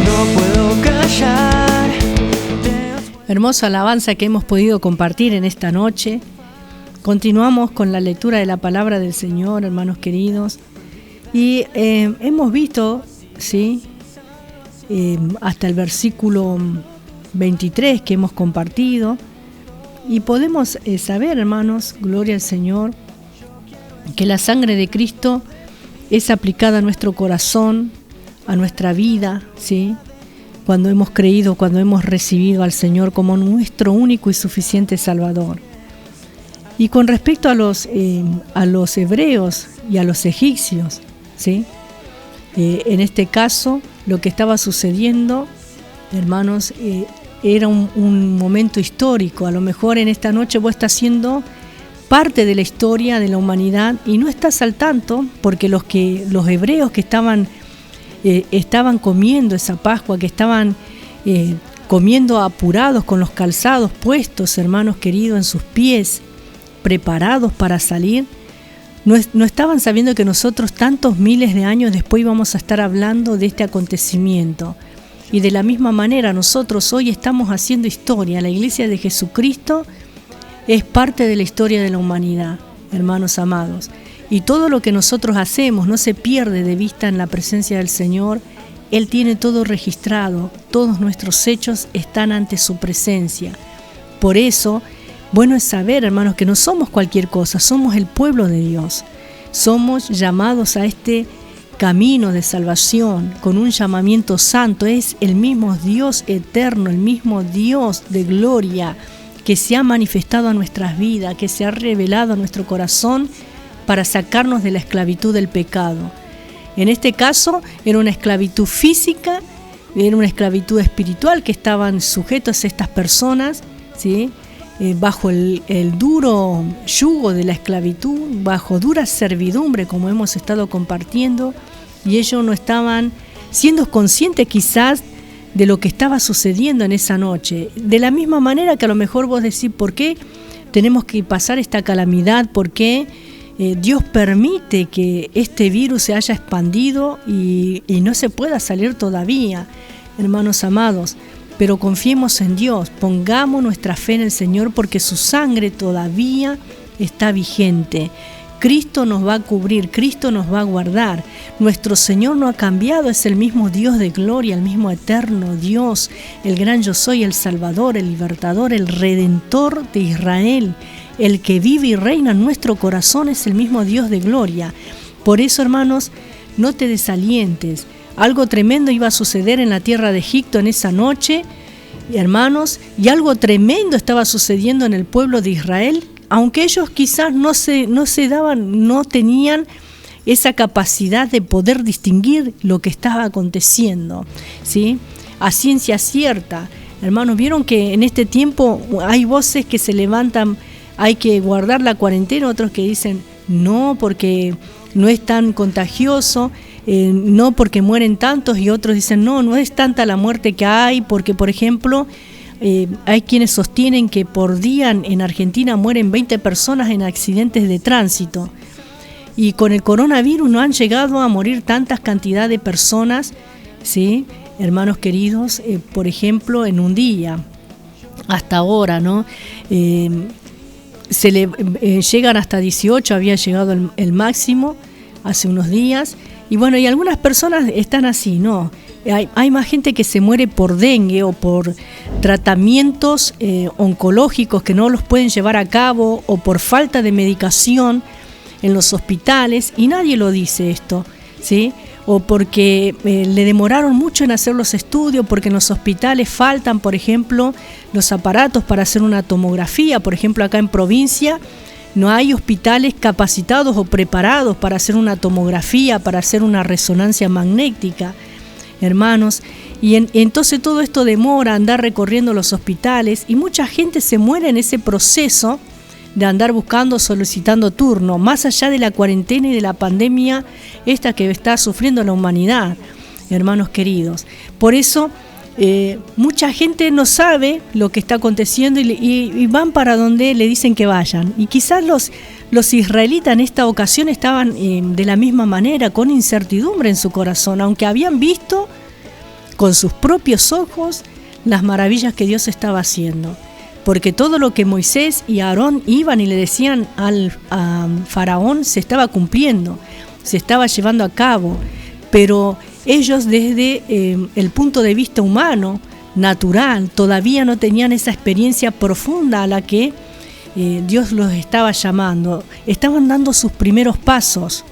No puedo callar. Hermosa alabanza que hemos podido compartir en esta noche. Continuamos con la lectura de la palabra del Señor, hermanos queridos. Y hemos visto, ¿sí? Hasta el versículo 23 que hemos compartido. Y podemos saber, hermanos, gloria al Señor, que la sangre de Cristo es aplicada a nuestro corazón, a nuestra vida, ¿sí? cuando hemos creído, cuando hemos recibido al Señor como nuestro único y suficiente Salvador. Y con respecto a los hebreos y a los egipcios, ¿sí? En este caso, lo que estaba sucediendo, hermanos, era un momento histórico. A lo mejor en esta noche vos estás siendo parte de la historia de la humanidad y no estás al tanto, porque los hebreos que estaban comiendo esa Pascua, que estaban comiendo apurados con los calzados puestos, hermanos queridos, en sus pies, preparados para salir, no estaban sabiendo que nosotros tantos miles de años después íbamos a estar hablando de este acontecimiento. Y de la misma manera nosotros hoy estamos haciendo historia. La Iglesia de Jesucristo es parte de la historia de la humanidad, hermanos amados. Y todo lo que nosotros hacemos no se pierde de vista en la presencia del Señor. Él tiene todo registrado, todos nuestros hechos están ante su presencia. Por eso, bueno es saber, hermanos, que no somos cualquier cosa, somos el pueblo de Dios. Somos llamados a este camino de salvación con un llamamiento santo. Es el mismo Dios eterno, el mismo Dios de gloria que se ha manifestado a nuestras vidas, que se ha revelado a nuestro corazón para sacarnos de la esclavitud del pecado. En este caso era una esclavitud física, era una esclavitud espiritual que estaban sujetos a estas personas, ¿sí? Bajo el duro yugo de la esclavitud, bajo dura servidumbre, como hemos estado compartiendo, y ellos no estaban siendo conscientes quizás de lo que estaba sucediendo en esa noche. De la misma manera que a lo mejor vos decís, ¿por qué tenemos que pasar esta calamidad? ¿Por qué Dios permite que este virus se haya expandido y no se pueda salir todavía, hermanos amados? Pero confiemos en Dios, pongamos nuestra fe en el Señor porque su sangre todavía está vigente. Cristo nos va a cubrir, Cristo nos va a guardar. Nuestro Señor no ha cambiado, es el mismo Dios de gloria, el mismo eterno Dios, el gran yo soy, el Salvador, el Libertador, el Redentor de Israel. El que vive y reina en nuestro corazón es el mismo Dios de gloria. Por eso, hermanos, no te desalientes. Algo tremendo iba a suceder en la tierra de Egipto en esa noche, hermanos, y algo tremendo estaba sucediendo en el pueblo de Israel, aunque ellos quizás no tenían esa capacidad de poder distinguir lo que estaba aconteciendo, ¿sí? A ciencia cierta, hermanos, vieron que en este tiempo hay voces que se levantan, hay que guardar la cuarentena, otros que dicen no, porque no es tan contagioso, no porque mueren tantos, y otros dicen no es tanta la muerte que hay, porque por ejemplo hay quienes sostienen que por día en Argentina mueren 20 personas en accidentes de tránsito, y con el coronavirus no han llegado a morir tantas cantidades de personas, ¿sí? Hermanos queridos, por ejemplo en un día, hasta ahora, ¿no? Llegan hasta 18, había llegado el máximo hace unos días. Y bueno, y algunas personas están así, ¿no? Hay más gente que se muere por dengue o por tratamientos oncológicos que no los pueden llevar a cabo, o por falta de medicación en los hospitales, y nadie lo dice esto, ¿sí? O porque le demoraron mucho en hacer los estudios, porque en los hospitales faltan, por ejemplo, los aparatos para hacer una tomografía. Por ejemplo, acá en provincia no hay hospitales capacitados o preparados para hacer una tomografía, para hacer una resonancia magnética, hermanos. Y entonces todo esto demora, andar recorriendo los hospitales, y mucha gente se muere en ese proceso de andar buscando, solicitando turno, más allá de la cuarentena y de la pandemia esta que está sufriendo la humanidad, hermanos queridos. Por eso mucha gente no sabe lo que está aconteciendo y van para donde le dicen que vayan. Y quizás los israelitas en esta ocasión estaban de la misma manera, con incertidumbre en su corazón, aunque habían visto con sus propios ojos las maravillas que Dios estaba haciendo. Porque todo lo que Moisés y Aarón iban y le decían a Faraón se estaba cumpliendo, se estaba llevando a cabo. Pero ellos desde el punto de vista humano, natural, todavía no tenían esa experiencia profunda a la que Dios los estaba llamando. Estaban dando sus primeros pasos,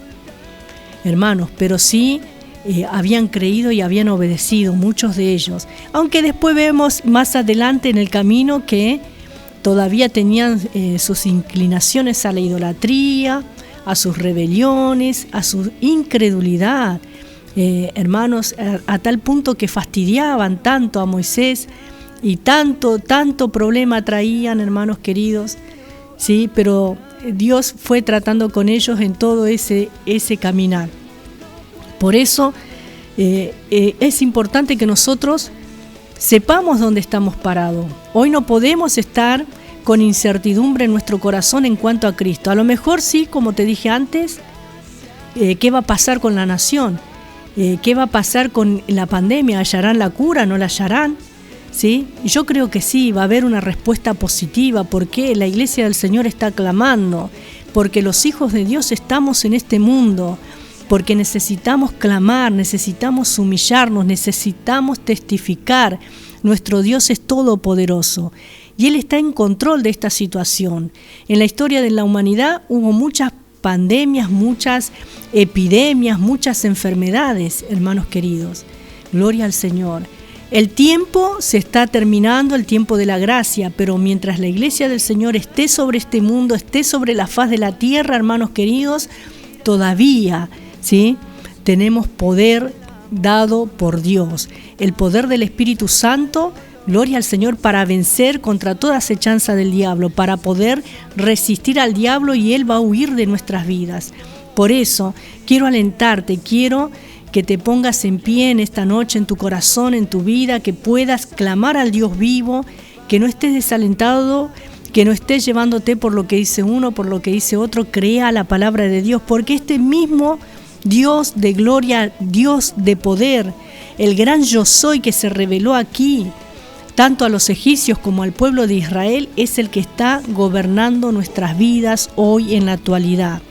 hermanos, pero sí habían creído y habían obedecido, muchos de ellos. Aunque después vemos más adelante en el camino que todavía tenían sus inclinaciones a la idolatría, a sus rebeliones, a su incredulidad. Hermanos, a tal punto que fastidiaban tanto a Moisés y tanto problema traían, hermanos queridos, ¿sí? Pero Dios fue tratando con ellos en todo ese caminar. Por eso es importante que nosotros sepamos dónde estamos parados. Hoy no podemos estar con incertidumbre en nuestro corazón en cuanto a Cristo. A lo mejor sí, como te dije antes, ¿qué va a pasar con la nación? ¿Qué va a pasar con la pandemia? ¿Hallarán la cura? ¿No la hallarán? ¿Sí? Yo creo que sí, va a haber una respuesta positiva, porque la Iglesia del Señor está clamando, porque los hijos de Dios estamos en este mundo, porque necesitamos clamar, necesitamos humillarnos, necesitamos testificar. Nuestro Dios es todopoderoso y Él está en control de esta situación. En la historia de la humanidad hubo muchas pandemias, muchas epidemias, muchas enfermedades, hermanos queridos. Gloria al Señor. El tiempo se está terminando, el tiempo de la gracia, pero mientras la Iglesia del Señor esté sobre este mundo, esté sobre la faz de la tierra, hermanos queridos, todavía, ¿sí?, tenemos poder dado por Dios, el poder del Espíritu Santo, gloria al Señor, para vencer contra toda acechanza del diablo, para poder resistir al diablo y Él va a huir de nuestras vidas. Por eso quiero alentarte, quiero que te pongas en pie en esta noche, en tu corazón, en tu vida, que puedas clamar al Dios vivo, que no estés desalentado, que no estés llevándote por lo que dice uno, por lo que dice otro. Crea la palabra de Dios, porque este mismo Dios de gloria, Dios de poder, el gran yo soy que se reveló aquí, tanto a los egipcios como al pueblo de Israel, es el que está gobernando nuestras vidas hoy en la actualidad.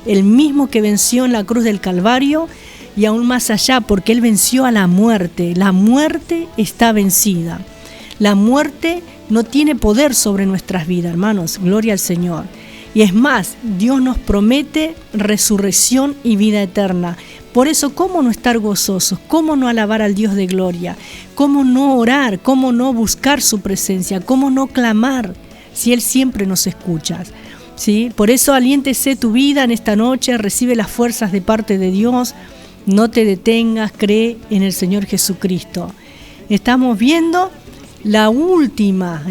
El mismo que venció en la cruz del Calvario y aún más allá, porque Él venció a la muerte. La muerte está vencida. La muerte no tiene poder sobre nuestras vidas, hermanos. Gloria al Señor. Y es más, Dios nos promete resurrección y vida eterna. Por eso, ¿cómo no estar gozosos? ¿Cómo no alabar al Dios de gloria? ¿Cómo no orar? ¿Cómo no buscar su presencia? ¿Cómo no clamar si Él siempre nos escucha? ¿Sí? Por eso, aliéntese tu vida en esta noche, recibe las fuerzas de parte de Dios. No te detengas, cree en el Señor Jesucristo. Estamos viendo la última,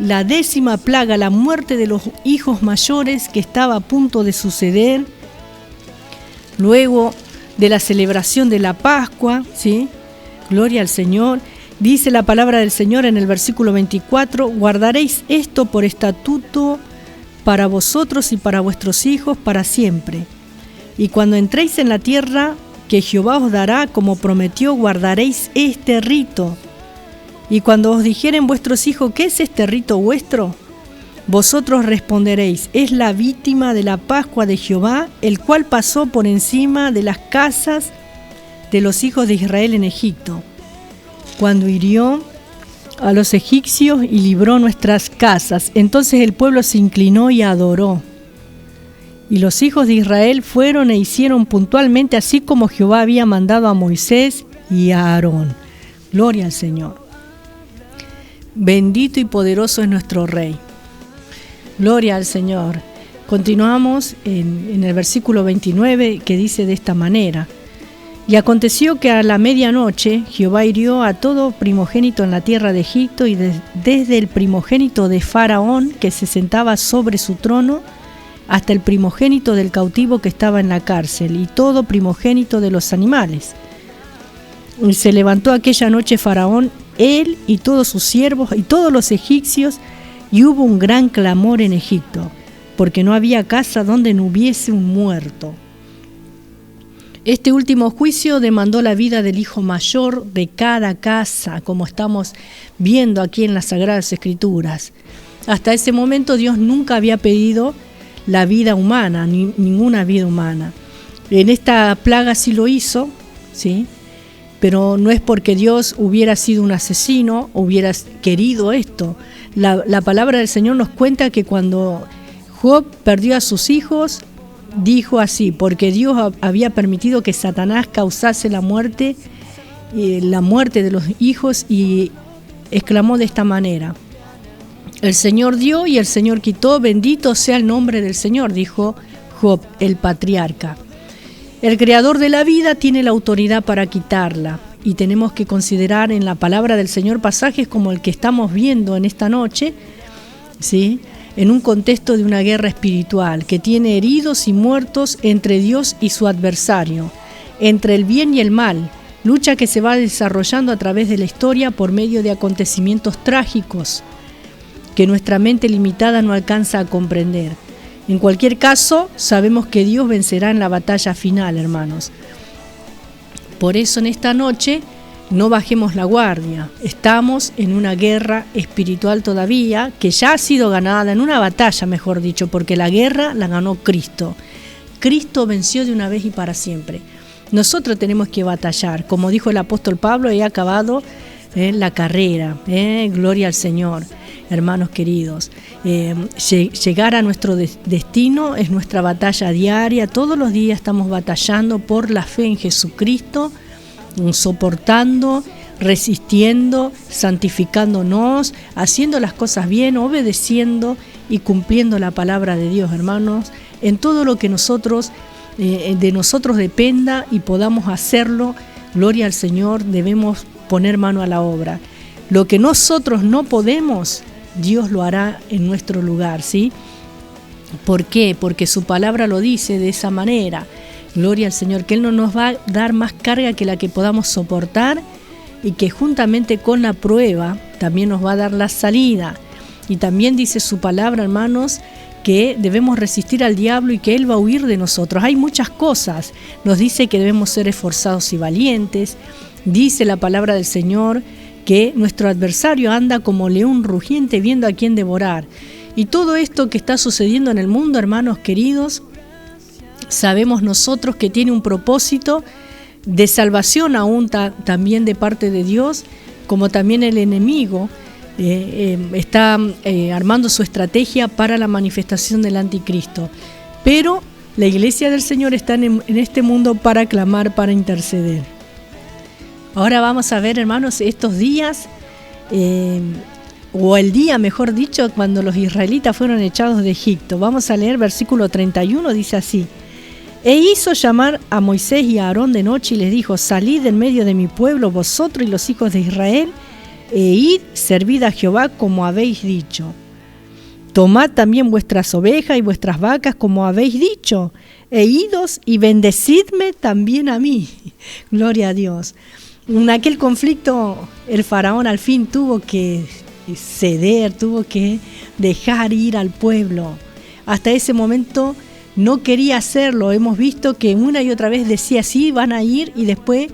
la 10ª plaga, la muerte de los hijos mayores que estaba a punto de suceder luego de la celebración de la Pascua, ¿sí? Gloria al Señor. Dice la palabra del Señor en el versículo 24: guardaréis esto por estatuto para vosotros y para vuestros hijos para siempre. Y cuando entréis en la tierra que Jehová os dará, como prometió, guardaréis este rito. Y cuando os dijeren vuestros hijos, ¿qué es este rito vuestro?, vosotros responderéis: es la víctima de la Pascua de Jehová, el cual pasó por encima de las casas de los hijos de Israel en Egipto, cuando hirió a los egipcios y libró nuestras casas. Entonces el pueblo se inclinó y adoró. Y los hijos de Israel fueron e hicieron puntualmente así como Jehová había mandado a Moisés y a Aarón. Gloria al Señor. Bendito y poderoso es nuestro Rey. Gloria al Señor. Continuamos en el versículo 29, que dice de esta manera: y aconteció que a la medianoche Jehová hirió a todo primogénito en la tierra de Egipto, y desde el primogénito de Faraón, que se sentaba sobre su trono, hasta el primogénito del cautivo que estaba en la cárcel, y todo primogénito de los animales. Y se levantó aquella noche Faraón, él y todos sus siervos y todos los egipcios, y hubo un gran clamor en Egipto, porque no había casa donde no hubiese un muerto. Este último juicio demandó la vida del hijo mayor de cada casa, como estamos viendo aquí en las Sagradas Escrituras. Hasta ese momento Dios nunca había pedido la vida humana, ninguna vida humana. En esta plaga sí lo hizo, ¿sí? Pero no es porque Dios hubiera sido un asesino, hubiera querido esto. La palabra del Señor nos cuenta que cuando Job perdió a sus hijos, dijo así: porque Dios había permitido que Satanás causase la muerte de los hijos, y exclamó de esta manera: el Señor dio y el Señor quitó, bendito sea el nombre del Señor, dijo Job, el patriarca. El creador de la vida tiene la autoridad para quitarla, y tenemos que considerar en la palabra del Señor pasajes como el que estamos viendo en esta noche, ¿sí?, en un contexto de una guerra espiritual que tiene heridos y muertos entre Dios y su adversario, entre el bien y el mal, lucha que se va desarrollando a través de la historia por medio de acontecimientos trágicos que nuestra mente limitada no alcanza a comprender. En cualquier caso, sabemos que Dios vencerá en la batalla final, hermanos. Por eso en esta noche no bajemos la guardia. Estamos en una guerra espiritual todavía, que ya ha sido ganada, en una batalla, mejor dicho, porque la guerra la ganó Cristo. Cristo venció de una vez y para siempre. Nosotros tenemos que batallar. Como dijo el apóstol Pablo, he acabado la carrera. Gloria al Señor, hermanos queridos. Llegar a nuestro destino es nuestra batalla diaria. Todos los días estamos batallando por la fe en Jesucristo, soportando, resistiendo, santificándonos, haciendo las cosas bien, obedeciendo y cumpliendo la palabra de Dios, hermanos, en todo lo que de nosotros dependa y podamos hacerlo. Gloria al Señor, debemos poner mano a la obra. Lo que nosotros no podemos, Dios lo hará en nuestro lugar, ¿sí? ¿Por qué? Porque su palabra lo dice de esa manera. Gloria al Señor, que Él no nos va a dar más carga que la que podamos soportar, y que juntamente con la prueba también nos va a dar la salida. Y también dice su palabra, hermanos, que debemos resistir al diablo y que Él va a huir de nosotros. Hay muchas cosas. Nos dice que debemos ser esforzados y valientes. Dice la palabra del Señor que nuestro adversario anda como león rugiente viendo a quién devorar. Y todo esto que está sucediendo en el mundo, hermanos queridos, sabemos nosotros que tiene un propósito de salvación aún también de parte de Dios, como también el enemigo está armando su estrategia para la manifestación del anticristo. Pero la iglesia del Señor está en este mundo para clamar, para interceder. Ahora vamos a ver, hermanos, estos días, o el día, mejor dicho, cuando los israelitas fueron echados de Egipto. Vamos a leer versículo 31, dice así: E hizo llamar a Moisés y a Aarón de noche y les dijo: salid en medio de mi pueblo, vosotros y los hijos de Israel, e id, servid a Jehová como habéis dicho. Tomad también vuestras ovejas y vuestras vacas como habéis dicho, e idos y bendecidme también a mí. Gloria a Dios. En aquel conflicto el faraón al fin tuvo que ceder, tuvo que dejar ir al pueblo. Hasta ese momento no quería hacerlo. Hemos visto que una y otra vez decía sí, van a ir, y después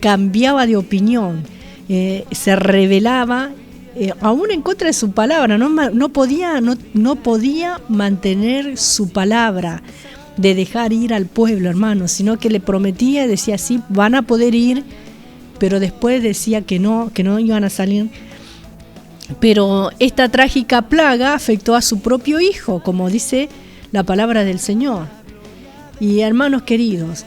cambiaba de opinión, se rebelaba, aún en contra de su palabra. No podía mantener su palabra de dejar ir al pueblo, hermanos, sino que le prometía y decía sí, van a poder ir, pero después decía que no iban a salir. Pero esta trágica plaga afectó a su propio hijo, como dice la palabra del Señor. Y hermanos queridos,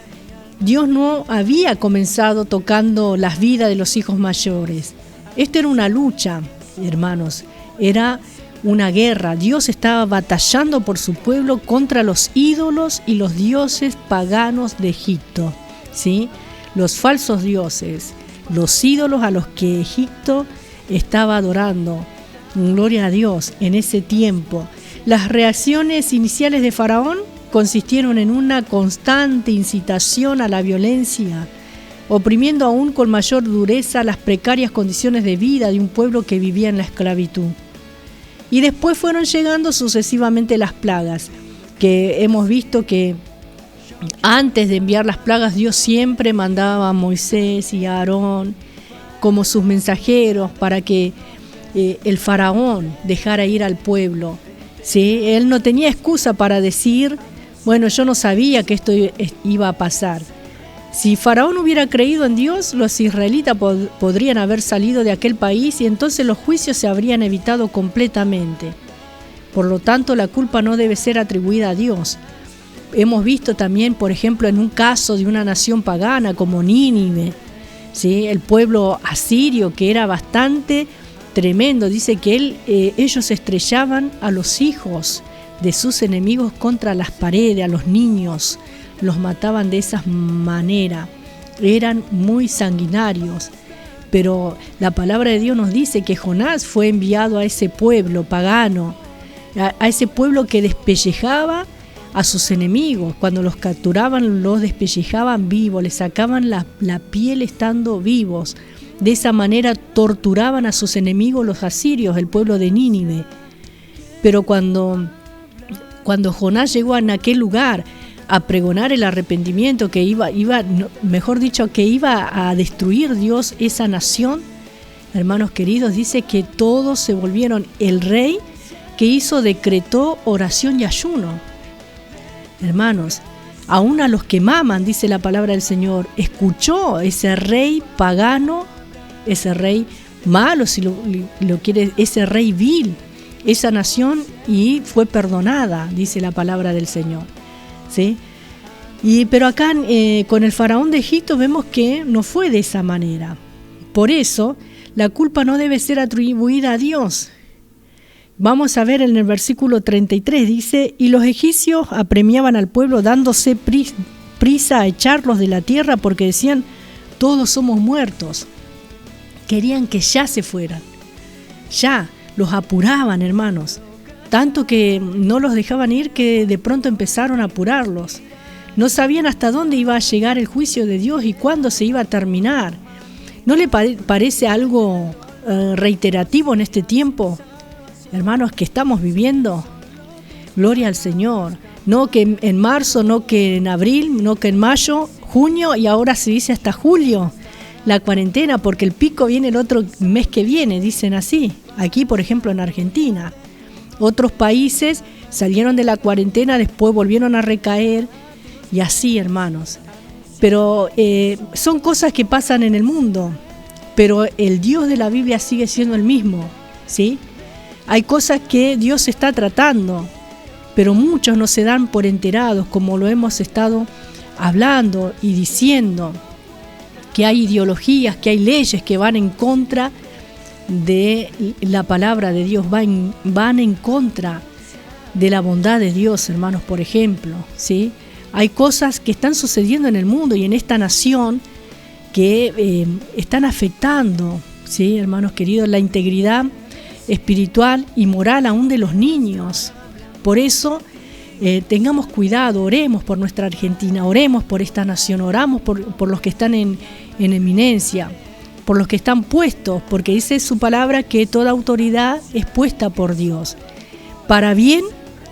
Dios no había comenzado tocando las vidas de los hijos mayores. Esto era una lucha, hermanos, era una guerra. Dios estaba batallando por su pueblo contra los ídolos y los dioses paganos de Egipto, ¿sí? Los falsos dioses, los ídolos a los que Egipto estaba adorando. Gloria a Dios en ese tiempo. Las reacciones iniciales de Faraón consistieron en una constante incitación a la violencia, oprimiendo aún con mayor dureza las precarias condiciones de vida de un pueblo que vivía en la esclavitud. Y después fueron llegando sucesivamente las plagas, que hemos visto que antes de enviar las plagas Dios siempre mandaba a Moisés y a Aarón como sus mensajeros para que el faraón dejara ir al pueblo. ¿Sí? Él no tenía excusa para decir, bueno, yo no sabía que esto iba a pasar. Si Faraón hubiera creído en Dios, los israelitas podrían haber salido de aquel país y entonces los juicios se habrían evitado completamente. Por lo tanto, la culpa no debe ser atribuida a Dios. hemos visto también, por ejemplo, en un caso de una nación pagana como Nínive, ¿sí? El pueblo asirio, que era bastante tremendo, dice que ellos estrellaban a los hijos de sus enemigos contra las paredes, a los niños, los mataban de esa manera, eran muy sanguinarios. Pero la palabra de Dios nos dice que Jonás fue enviado a ese pueblo pagano, a ese pueblo que despellejaba a sus enemigos. Cuando los capturaban, los despellejaban vivos, les sacaban la piel estando vivos. De esa manera torturaban a sus enemigos los asirios, el pueblo de Nínive. Pero cuando Jonás llegó a aquel lugar a pregonar el arrepentimiento, que iba a destruir Dios esa nación, hermanos queridos, dice que todos se volvieron. El rey que decretó oración y ayuno. Hermanos, aún a los que maman, dice la palabra del Señor, escuchó ese rey pagano, ese rey malo, si lo quiere, ese rey vil, esa nación, y fue perdonada, dice la palabra del Señor, ¿sí? Pero acá con el faraón de Egipto vemos que no fue de esa manera. Por eso la culpa no debe ser atribuida a Dios. Vamos a ver en el versículo 33, dice: y los egipcios apremiaban al pueblo dándose prisa a echarlos de la tierra, porque decían: todos somos muertos. Querían que ya se fueran, ya los apuraban, hermanos, tanto que no los dejaban ir, que de pronto empezaron a apurarlos. No sabían hasta dónde iba a llegar el juicio de Dios y cuándo se iba a terminar. ¿No le parece algo reiterativo en este tiempo, hermanos, que estamos viviendo? Gloria al Señor. No que en marzo, no que en abril, no que en mayo, junio, y ahora se dice hasta julio la cuarentena, porque el pico viene el otro mes que viene, dicen así. Aquí, por ejemplo, en Argentina. Otros países salieron de la cuarentena, después volvieron a recaer, y así, hermanos. Pero son cosas que pasan en el mundo, pero el Dios de la Biblia sigue siendo el mismo, ¿sí? Hay cosas que Dios está tratando, pero muchos no se dan por enterados, como lo hemos estado hablando y diciendo, que hay ideologías, que hay leyes que van en contra de la palabra de Dios, van en contra de la bondad de Dios, hermanos, por ejemplo, ¿sí? Hay cosas que están sucediendo en el mundo y en esta nación que están afectando, ¿sí, hermanos queridos, la integridad espiritual y moral aún de los niños. Por eso tengamos cuidado, oremos por nuestra Argentina, oremos por esta nación, oramos por los que están en eminencia, por los que están puestos, porque dice su palabra que toda autoridad es puesta por Dios, para bien,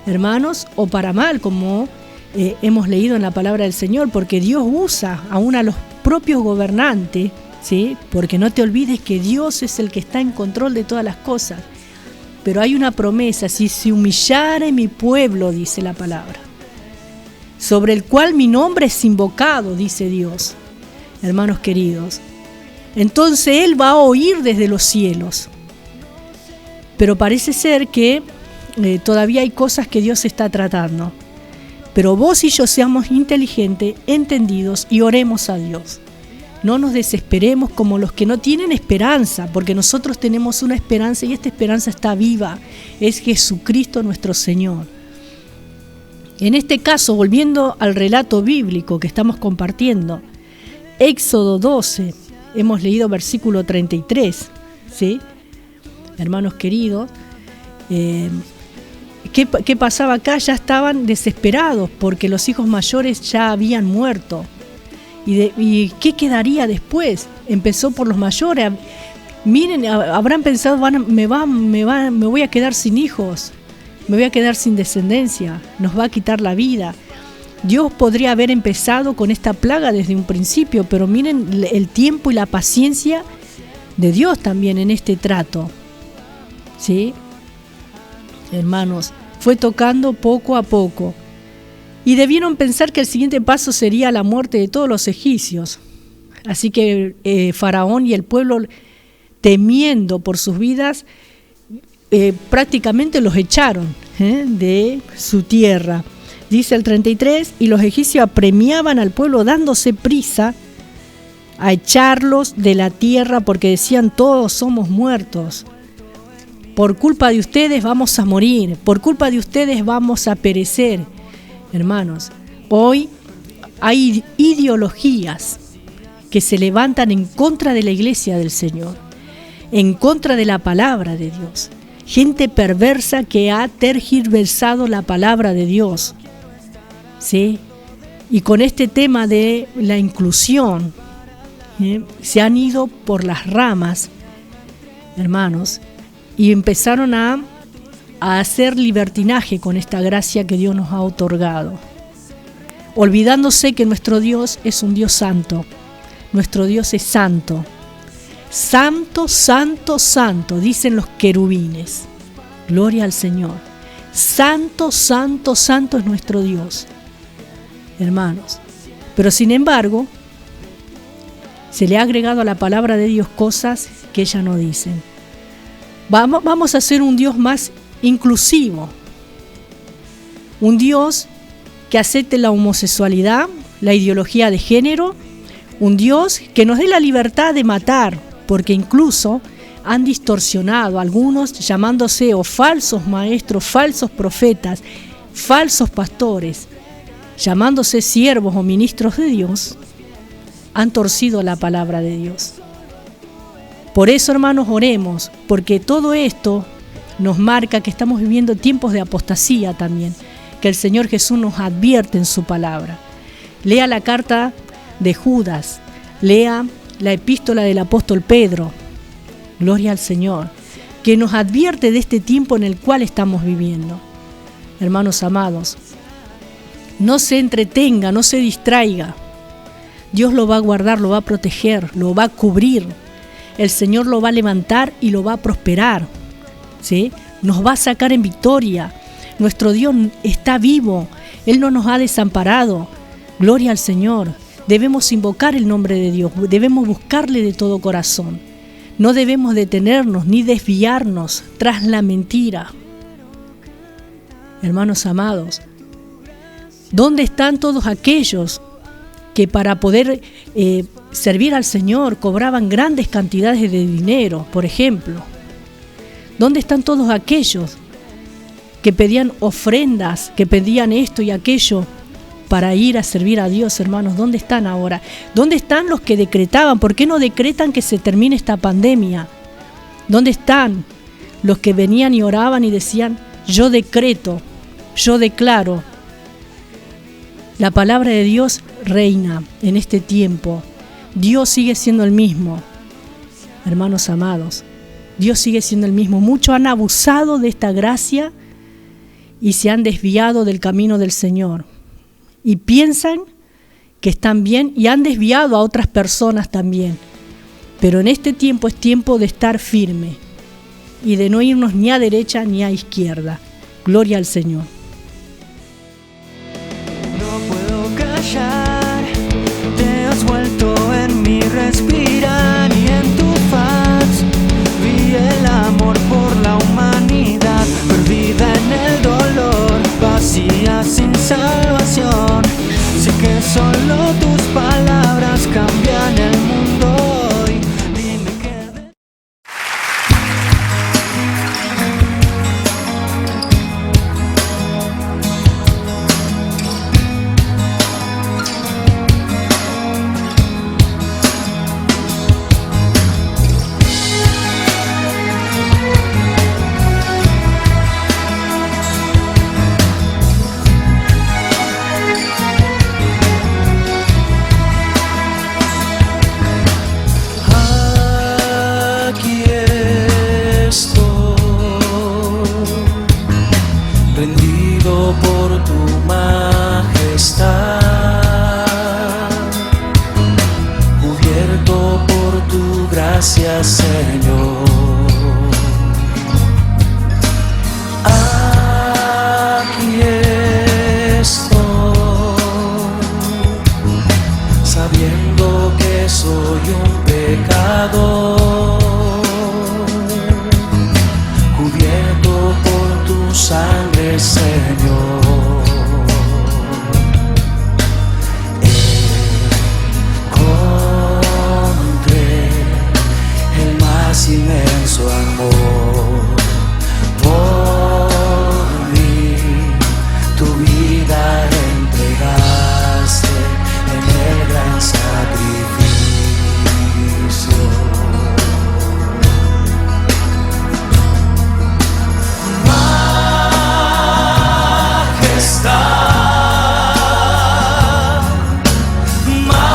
hermanos, o para mal, como hemos leído en la palabra del Señor, porque Dios usa aún a los propios gobernantes, ¿sí? Porque no te olvides que Dios es el que está en control de todas las cosas. Pero hay una promesa: si se humillare mi pueblo, dice la palabra, sobre el cual mi nombre es invocado, dice Dios, hermanos queridos, entonces Él va a oír desde los cielos. Pero parece ser que todavía hay cosas que Dios está tratando. Pero vos y yo seamos inteligentes, entendidos, y oremos a Dios. No nos desesperemos como los que no tienen esperanza, porque nosotros tenemos una esperanza y esta esperanza está viva. Es Jesucristo nuestro Señor. En este caso, volviendo al relato bíblico que estamos compartiendo, Éxodo 12, hemos leído versículo 33, ¿sí? Hermanos queridos, ¿qué pasaba acá? Ya estaban desesperados porque los hijos mayores ya habían muerto. ¿Y qué quedaría después? Empezó por los mayores. Miren, habrán pensado: me voy a quedar sin hijos, me voy a quedar sin descendencia, nos va a quitar la vida. Dios podría haber empezado con esta plaga desde un principio, pero miren el tiempo y la paciencia de Dios también en este trato, ¿sí? Hermanos, fue tocando poco a poco. Y debieron pensar que el siguiente paso sería la muerte de todos los egipcios. Así que Faraón y el pueblo, temiendo por sus vidas, prácticamente los echaron de su tierra. Dice el 33, y los egipcios apremiaban al pueblo dándose prisa a echarlos de la tierra porque decían, todos somos muertos. Por culpa de ustedes vamos a morir, por culpa de ustedes vamos a perecer. Hermanos, hoy hay ideologías que se levantan en contra de la iglesia del Señor, en contra de la palabra de Dios. Gente perversa que ha tergiversado la palabra de Dios. ¿Sí? Y con este tema de la inclusión, se han ido por las ramas, hermanos, y empezaron a hacer libertinaje con esta gracia que Dios nos ha otorgado, olvidándose que nuestro Dios es un Dios santo. Nuestro Dios es santo. Santo, santo, santo, dicen los querubines. Gloria al Señor. Santo, santo, santo es nuestro Dios. Hermanos, pero sin embargo, se le ha agregado a la palabra de Dios cosas que ella no dice. Vamos a ser un Dios más inclusivo. Un Dios que acepte la homosexualidad, la ideología de género. Un Dios que nos dé la libertad de matar, porque incluso han distorsionado algunos llamándose o falsos maestros, falsos profetas, falsos pastores, llamándose siervos o ministros de Dios, han torcido la palabra de Dios. Por eso, hermanos, oremos, porque todo esto nos marca que estamos viviendo tiempos de apostasía también, que el Señor Jesús nos advierte en su palabra. Lea la carta de Judas, lea la epístola del apóstol Pedro, gloria al Señor, que nos advierte de este tiempo en el cual estamos viviendo. Hermanos amados, no se entretenga, no se distraiga. Dios lo va a guardar, lo va a proteger, lo va a cubrir. El Señor lo va a levantar y lo va a prosperar, ¿sí? Nos va a sacar en victoria. Nuestro Dios está vivo, Él no nos ha desamparado. Gloria al Señor. Debemos invocar el nombre de Dios, debemos buscarle de todo corazón. No debemos detenernos ni desviarnos tras la mentira. Hermanos amados, ¿dónde están todos aquellos que para poder servir al Señor cobraban grandes cantidades de dinero, por ejemplo? ¿Dónde están todos aquellos que pedían ofrendas, que pedían esto y aquello para ir a servir a Dios, hermanos? ¿Dónde están ahora? ¿Dónde están los que decretaban? ¿Por qué no decretan que se termine esta pandemia? ¿Dónde están los que venían y oraban y decían, yo decreto, yo declaro? La palabra de Dios reina en este tiempo. Dios sigue siendo el mismo. Hermanos amados, Dios sigue siendo el mismo. Muchos han abusado de esta gracia y se han desviado del camino del Señor. Y piensan que están bien y han desviado a otras personas también. Pero en este tiempo es tiempo de estar firme y de no irnos ni a derecha ni a izquierda. Gloria al Señor. No puedo callar, te has vuelto en mi respirar y en tu faz vi el amor por la humanidad, perdida en el dolor, vacía sin salvación. Sé que solo tus palabras cambian el mundo hoy. Dime que gracias, Señor. Aquí estoy, sabiendo que soy un pecador, cubierto por tu sangre, Señor. inmenso amor por mí, tu vida entregaste en el gran sacrificio. Majestad, majestad,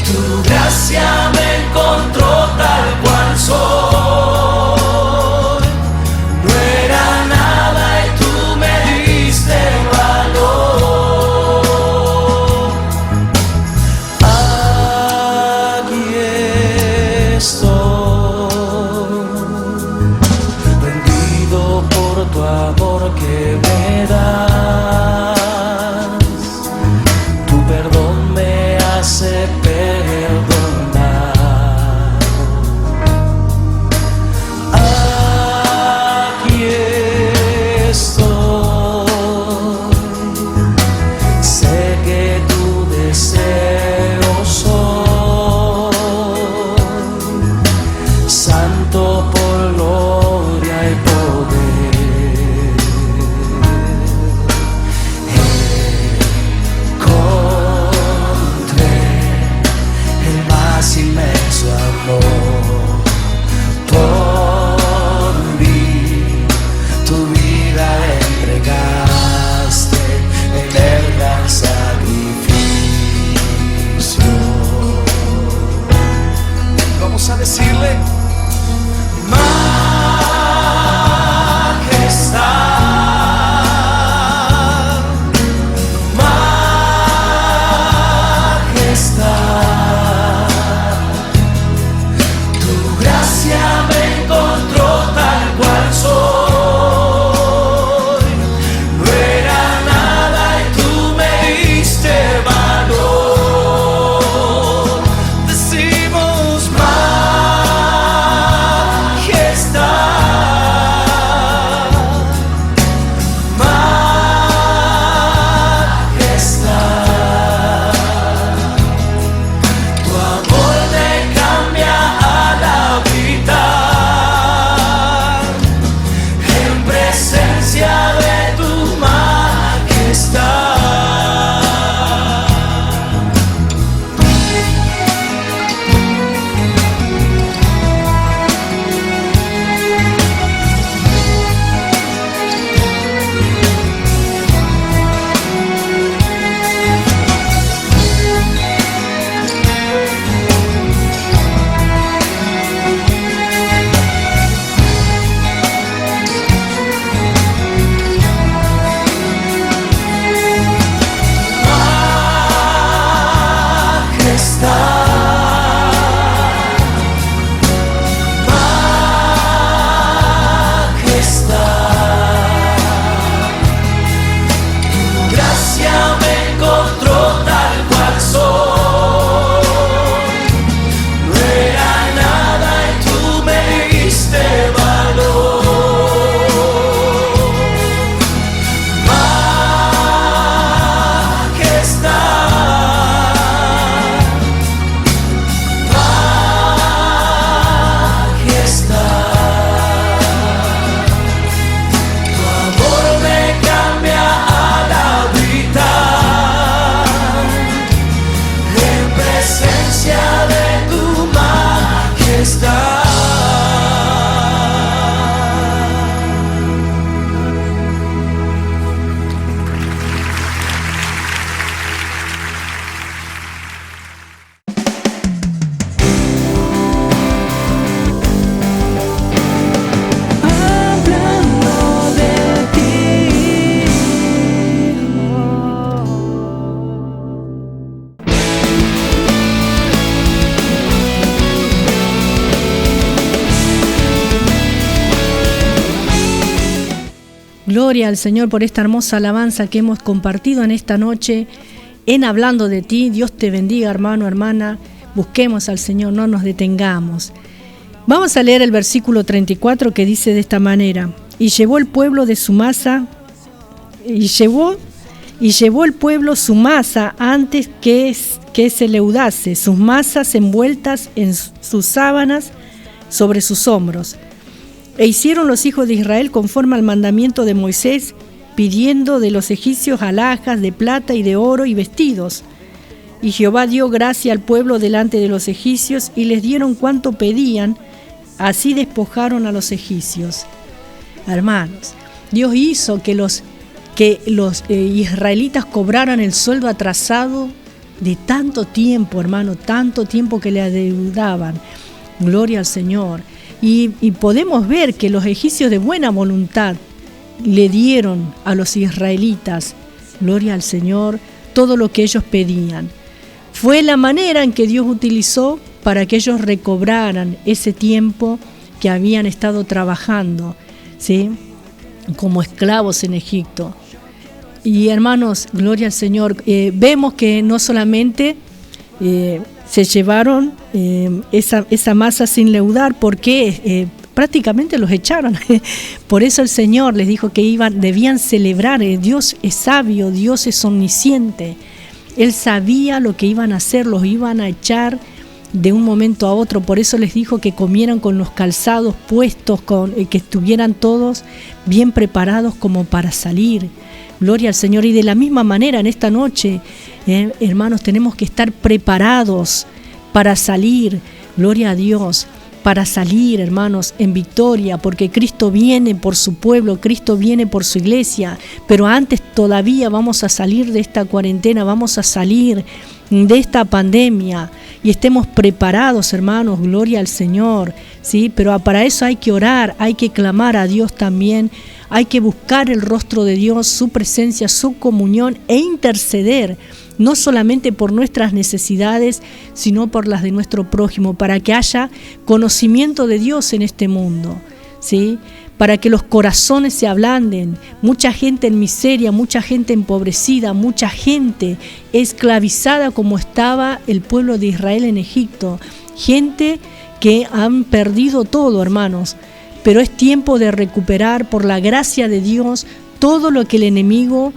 tu gracia me encontró tal cual soy. No era nada y tú me diste valor. Aquí estoy, rendido por tu amor que me das. Tu perdón me hace perdonar. Aquí estoy, sé que tu deseo soy, santo por gloria y poder. Encontré el más inmenso amor por mí, tu vida entregaste en el gran sacrificio. Vamos a decirle: majestad, majestad, tu gracia me encontró tal cual soy. No era nada y tú me diste valor. Decimos majestad, majestad, tu amor me cambia al habitar en presencia de tu majestad. Gracia me encontró tal cual soy. No era nada y tú me diste valor. Majestad, majestad, tu amor me cambia al habitar en presencia de tu majestad. Hablando de ti. Gloria al Señor por esta hermosa alabanza que hemos compartido en esta noche en Hablando de ti. Dios te bendiga, hermano, hermana. Busquemos al Señor, no nos detengamos. Vamos a leer el versículo 34 que dice de esta manera: y llevó el pueblo de su masa, y llevó Y llevó el pueblo su masa antes que se leudase, sus masas envueltas en sus sábanas sobre sus hombros. E hicieron los hijos de Israel conforme al mandamiento de Moisés, pidiendo de los egipcios alhajas de plata y de oro y vestidos. Y Jehová dio gracia al pueblo delante de los egipcios y les dieron cuanto pedían, así despojaron a los egipcios. Hermanos, Dios hizo que los israelitas cobraran el sueldo atrasado de tanto tiempo, hermano, tanto tiempo que le adeudaban. Gloria al Señor. Y podemos ver que los egipcios de buena voluntad le dieron a los israelitas, gloria al Señor, todo lo que ellos pedían. Fue la manera en que Dios utilizó para que ellos recobraran ese tiempo que habían estado trabajando, ¿sí?, como esclavos en Egipto. Y hermanos, gloria al Señor, vemos que no solamente se llevaron esa masa sin leudar, porque prácticamente los echaron. Por eso el Señor les dijo que debían celebrar. Dios es sabio, Dios es omnisciente. Él sabía lo que iban a hacer, los iban a echar de un momento a otro. Por eso les dijo que comieran con los calzados puestos, que estuvieran todos bien preparados como para salir. Gloria al Señor. Y de la misma manera en esta noche, hermanos, tenemos que estar preparados para salir. Gloria a Dios. Para salir, hermanos, en victoria, porque Cristo viene por su pueblo, Cristo viene por su iglesia, pero antes todavía vamos a salir de esta cuarentena, vamos a salir de esta pandemia y estemos preparados, hermanos, gloria al Señor, ¿sí? Pero para eso hay que orar, hay que clamar a Dios también, hay que buscar el rostro de Dios, su presencia, su comunión e interceder, no solamente por nuestras necesidades, sino por las de nuestro prójimo, para que haya conocimiento de Dios en este mundo, ¿sí? Para que los corazones se ablanden. Mucha gente en miseria, mucha gente empobrecida, mucha gente esclavizada como estaba el pueblo de Israel en Egipto. Gente que han perdido todo, hermanos. Pero es tiempo de recuperar por la gracia de Dios todo lo que el enemigo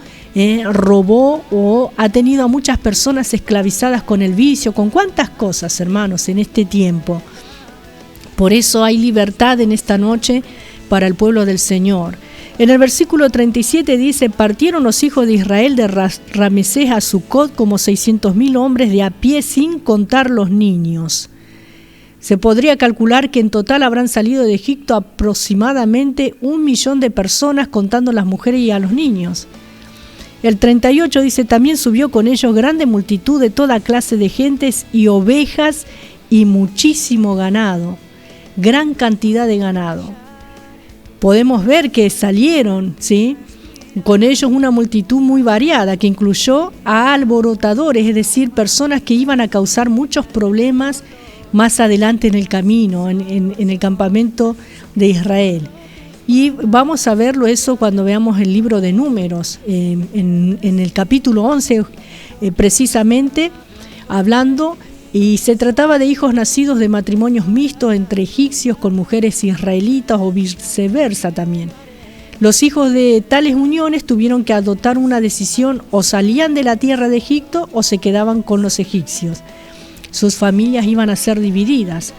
robó o ha tenido a muchas personas esclavizadas con el vicio, con cuántas cosas, hermanos, en este tiempo. Por eso hay libertad en esta noche para el pueblo del Señor. En el versículo 37 dice: partieron los hijos de Israel de Ramesés a Sucot como 600,000 hombres de a pie, sin contar los niños. Se podría calcular que en total habrán salido de Egipto aproximadamente 1,000,000 de personas, contando las mujeres y a los niños. El 38 dice: también subió con ellos grande multitud de toda clase de gentes y ovejas y muchísimo ganado, gran cantidad de ganado. Podemos ver que salieron, ¿sí?, con ellos una multitud muy variada que incluyó a alborotadores, es decir, personas que iban a causar muchos problemas más adelante en el camino, en el campamento de Israel. Y vamos a verlo eso cuando veamos el libro de Números, en el capítulo 11, precisamente, hablando, y se trataba de hijos nacidos de matrimonios mixtos entre egipcios con mujeres israelitas o viceversa también. Los hijos de tales uniones tuvieron que adoptar una decisión: o salían de la tierra de Egipto o se quedaban con los egipcios. Sus familias iban a ser divididas.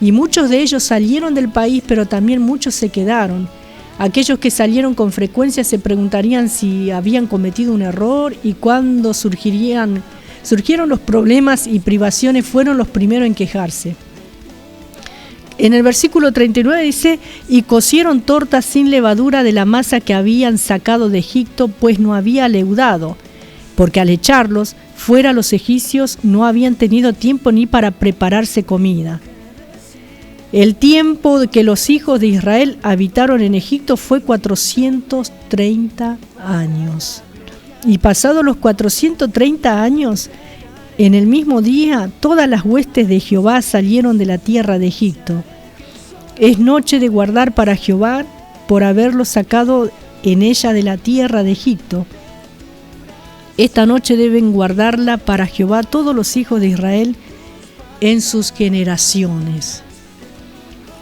Y muchos de ellos salieron del país, pero también muchos se quedaron. Aquellos que salieron con frecuencia se preguntarían si habían cometido un error, y cuando surgieron los problemas y privaciones, fueron los primeros en quejarse. En el versículo 39 dice: y cocieron tortas sin levadura de la masa que habían sacado de Egipto, pues no había leudado, porque al echarlos fuera los egipcios no habían tenido tiempo ni para prepararse comida. El tiempo que los hijos de Israel habitaron en Egipto fue 430 años. Y pasados los 430 años, en el mismo día, todas las huestes de Jehová salieron de la tierra de Egipto. Es noche de guardar para Jehová por haberlos sacado en ella de la tierra de Egipto. Esta noche deben guardarla para Jehová todos los hijos de Israel en sus generaciones.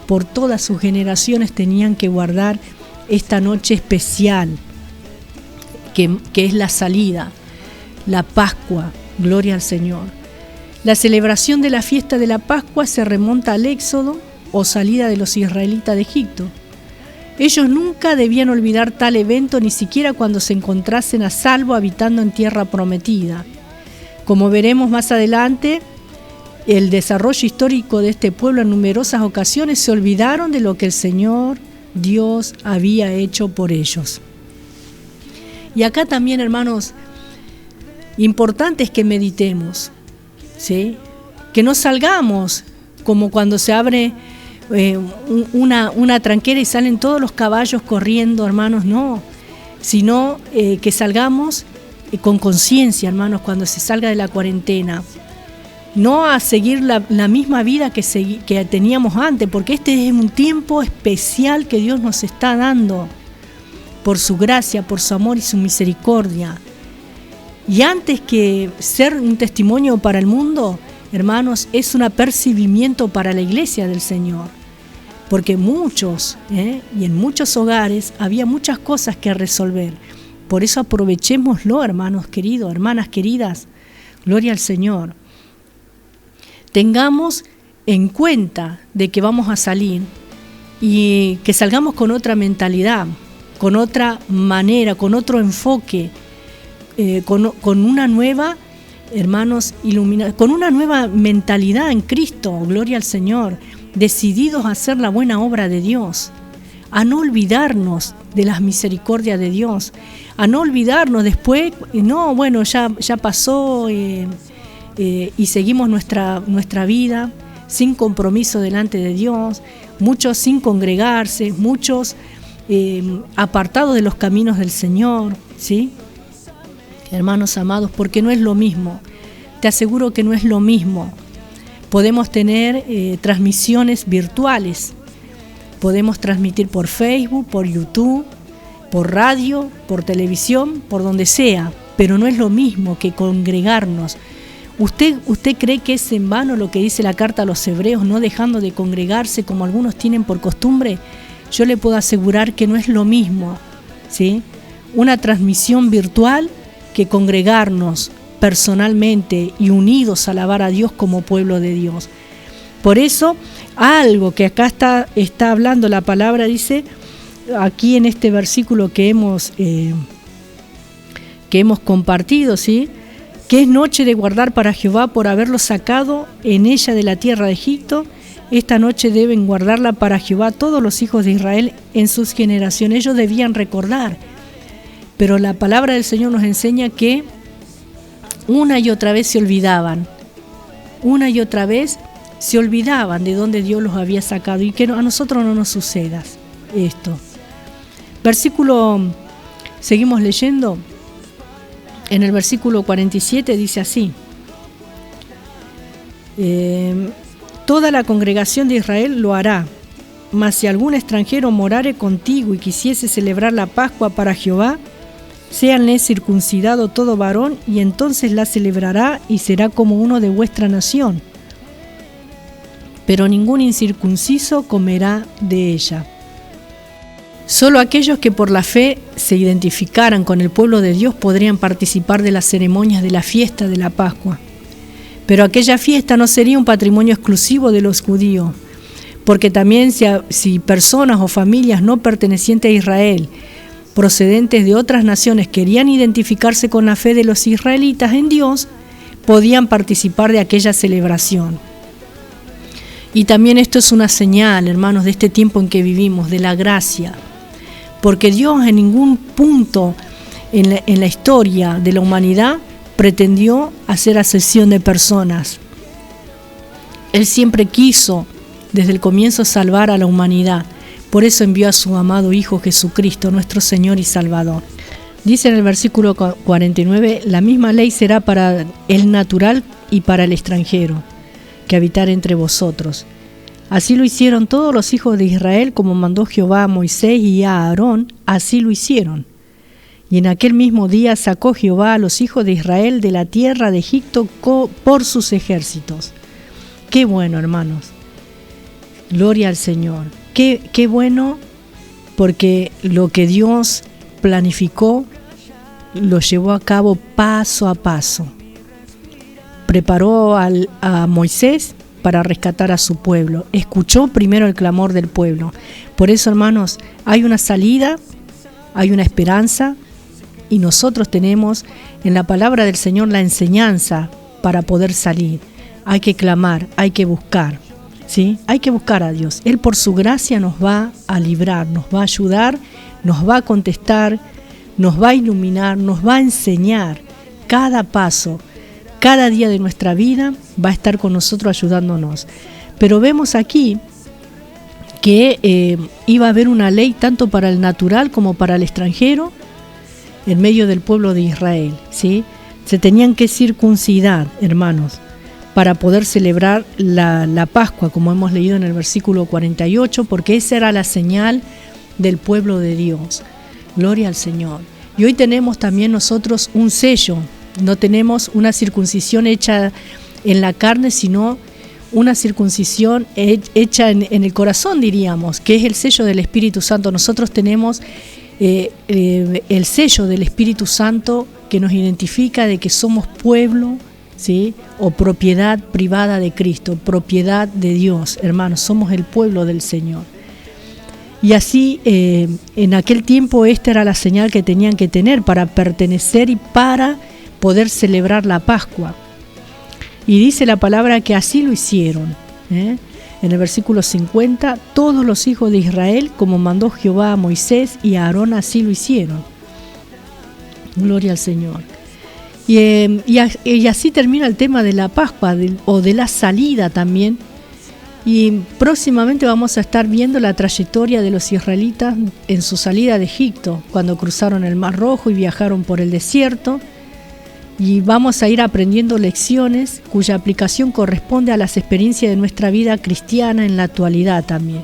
Por todas sus generaciones tenían que guardar esta noche especial, que es la salida, la Pascua, gloria al Señor. La celebración de la fiesta de la Pascua se remonta al Éxodo o salida de los israelitas de Egipto. Ellos nunca debían olvidar tal evento, ni siquiera cuando se encontrasen a salvo habitando en tierra prometida. Como veremos más adelante, el desarrollo histórico de este pueblo en numerosas ocasiones se olvidaron de lo que el Señor Dios había hecho por ellos. Y acá también, hermanos, importante es que meditemos, ¿sí? Que no salgamos como cuando se abre una tranquera y salen todos los caballos corriendo, hermanos, no, sino que salgamos con conciencia, hermanos, cuando se salga de la cuarentena, no a seguir la misma vida que teníamos antes, porque este es un tiempo especial que Dios nos está dando por su gracia, por su amor y su misericordia. Y antes que ser un testimonio para el mundo, hermanos, es un apercibimiento para la iglesia del Señor. Porque muchos, y en muchos hogares, había muchas cosas que resolver. Por eso aprovechémoslo, hermanos queridos, hermanas queridas, gloria al Señor. Tengamos en cuenta de que vamos a salir y que salgamos con otra mentalidad, con otra manera, con otro enfoque, con una nueva, hermanos, con una nueva mentalidad en Cristo, gloria al Señor, decididos a hacer la buena obra de Dios, a no olvidarnos de las misericordias de Dios, a no olvidarnos después, no, bueno, ya pasó y seguimos nuestra vida sin compromiso delante de Dios, muchos sin congregarse, muchos apartados de los caminos del Señor, ¿sí? Hermanos amados, porque no es lo mismo, te aseguro que no es lo mismo. Podemos tener transmisiones virtuales, podemos transmitir por Facebook, por YouTube, por radio, por televisión, por donde sea, pero no es lo mismo que congregarnos. ¿Usted cree que es en vano lo que dice la carta a los hebreos, no dejando de congregarse como algunos tienen por costumbre? Yo le puedo asegurar que no es lo mismo, ¿sí? Una transmisión virtual que congregarnos personalmente y unidos a alabar a Dios como pueblo de Dios. Por eso, algo que acá está hablando la palabra, dice, aquí en este versículo que hemos compartido, ¿sí? Que es noche de guardar para Jehová por haberlo sacado en ella de la tierra de Egipto. Esta noche deben guardarla para Jehová todos los hijos de Israel en sus generaciones. Ellos debían recordar. Pero la palabra del Señor nos enseña que una y otra vez se olvidaban. Una y otra vez se olvidaban de dónde Dios los había sacado. Y que a nosotros no nos suceda esto. Seguimos leyendo. En el versículo 47 dice así: toda la congregación de Israel lo hará, mas si algún extranjero morare contigo y quisiese celebrar la Pascua para Jehová, séanle circuncidado todo varón, y entonces la celebrará y será como uno de vuestra nación. Pero ningún incircunciso comerá de ella. Solo aquellos que por la fe se identificaran con el pueblo de Dios podrían participar de las ceremonias de la fiesta de la Pascua. Pero aquella fiesta no sería un patrimonio exclusivo de los judíos, porque también si personas o familias no pertenecientes a Israel, procedentes de otras naciones, querían identificarse con la fe de los israelitas en Dios, podían participar de aquella celebración. Y también esto es una señal, hermanos, de este tiempo en que vivimos, de la gracia. Porque Dios en ningún punto en la historia de la humanidad pretendió hacer acepción de personas. Él siempre quiso, desde el comienzo, salvar a la humanidad. Por eso envió a su amado Hijo Jesucristo, nuestro Señor y Salvador. Dice en el versículo 49, la misma ley será para el natural y para el extranjero, que habitar entre vosotros. Así lo hicieron todos los hijos de Israel, como mandó Jehová a Moisés y a Aarón, así lo hicieron. Y en aquel mismo día sacó Jehová a los hijos de Israel de la tierra de Egipto por sus ejércitos. Qué bueno, hermanos. Gloria al Señor. Qué bueno, porque lo que Dios planificó lo llevó a cabo paso a paso. Preparó a Moisés para rescatar a su pueblo. Escuchó primero el clamor del pueblo. Por eso, hermanos, hay una salida, hay una esperanza, y nosotros tenemos en la palabra del Señor la enseñanza para poder salir. Hay que clamar, hay que buscar, ¿sí? Hay que buscar a Dios. Él por su gracia nos va a librar, nos va a ayudar, nos va a contestar, nos va a iluminar, nos va a enseñar. Cada paso, cada día de nuestra vida va a estar con nosotros ayudándonos. Pero vemos aquí que iba a haber una ley tanto para el natural como para el extranjero en medio del pueblo de Israel, ¿sí? Se tenían que circuncidar, hermanos, para poder celebrar la Pascua, como hemos leído en el versículo 48, porque esa era la señal del pueblo de Dios. Gloria al Señor. Y hoy tenemos también nosotros un sello. No tenemos una circuncisión hecha en la carne, sino una circuncisión hecha en el corazón, diríamos, que es el sello del Espíritu Santo. Nosotros tenemos el sello del Espíritu Santo que nos identifica de que somos pueblo, ¿sí? O propiedad privada de Cristo, propiedad de Dios, hermanos, somos el pueblo del Señor. Y así, en aquel tiempo, esta era la señal que tenían que tener para pertenecer y para poder celebrar la Pascua. Y dice la palabra que así lo hicieron, En el versículo 50, todos los hijos de Israel, como mandó Jehová a Moisés y a Aarón, así lo hicieron. Gloria al Señor. Y así termina el tema de la Pascua o de la salida también. Y próximamente vamos a estar viendo la trayectoria de los israelitas en su salida de Egipto, cuando cruzaron el Mar Rojo y viajaron por el desierto. Y vamos a ir aprendiendo lecciones cuya aplicación corresponde a las experiencias de nuestra vida cristiana en la actualidad también.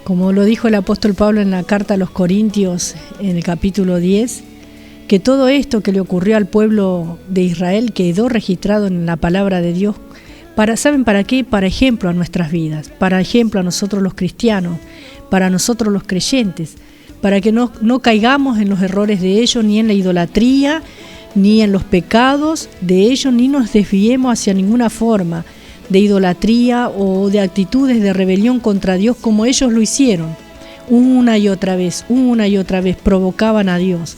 Como lo dijo el apóstol Pablo en la carta a los Corintios en el capítulo 10, que todo esto que le ocurrió al pueblo de Israel quedó registrado en la palabra de Dios. ¿Saben para qué? Para ejemplo a nuestras vidas, para ejemplo a nosotros los cristianos, para nosotros los creyentes, para que no caigamos en los errores de ellos, ni en la idolatría, ni en los pecados de ellos, ni nos desviemos hacia ninguna forma de idolatría o de actitudes de rebelión contra Dios como ellos lo hicieron. Una y otra vez provocaban a Dios.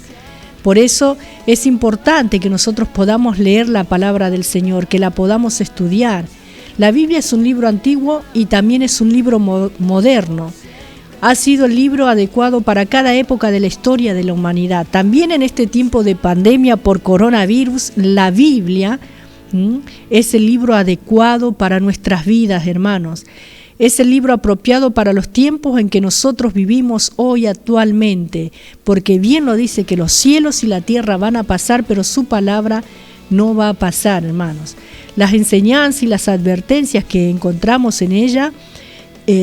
Por eso es importante que nosotros podamos leer la palabra del Señor, que la podamos estudiar. La Biblia es un libro antiguo y también es un libro moderno. Ha sido el libro adecuado para cada época de la historia de la humanidad. También en este tiempo de pandemia por coronavirus, la Biblia es el libro adecuado para nuestras vidas, hermanos. Es el libro apropiado para los tiempos en que nosotros vivimos hoy actualmente, porque bien lo dice que los cielos y la tierra van a pasar, pero su palabra no va a pasar, hermanos. Las enseñanzas y las advertencias que encontramos en ella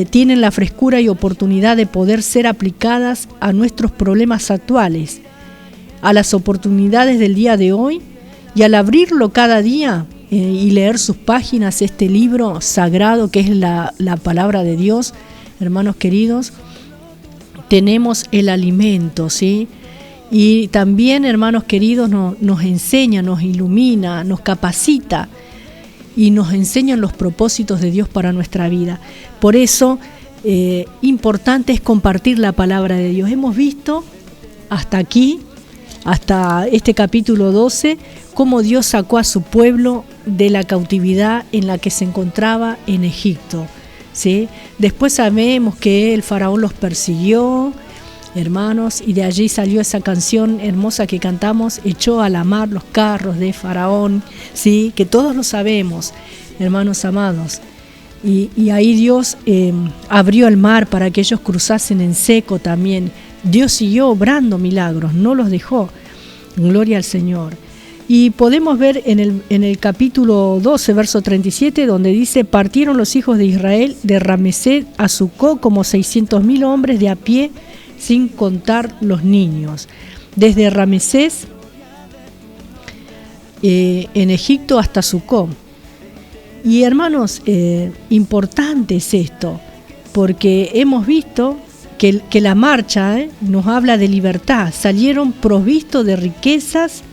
tienen la frescura y oportunidad de poder ser aplicadas a nuestros problemas actuales, a las oportunidades del día de hoy, y al abrirlo cada día y leer sus páginas, este libro sagrado que es la palabra de Dios, hermanos queridos, tenemos el alimento, ¿sí? Y también, hermanos queridos, nos enseña, nos ilumina, nos capacita y nos enseñan los propósitos de Dios para nuestra vida. Por eso, importante es compartir la palabra de Dios. Hemos visto hasta aquí, hasta este capítulo 12, cómo Dios sacó a su pueblo de la cautividad en la que se encontraba en Egipto, ¿sí? Después sabemos que el faraón los persiguió, hermanos, y de allí salió esa canción hermosa que cantamos, echó a la mar los carros de faraón, ¿sí? Que todos lo sabemos, hermanos amados. Y ahí Dios abrió el mar para que ellos cruzasen en seco también. Dios siguió obrando milagros, no los dejó. Gloria al Señor. Y podemos ver en el capítulo 12, verso 37, donde dice: partieron los hijos de Israel de Ramesés a Sucó como 600,000 hombres de a pie, sin contar los niños. Desde Ramesés en Egipto hasta Sucó. Y hermanos, importante es esto, porque hemos visto que la marcha nos habla de libertad. Salieron provistos de riquezas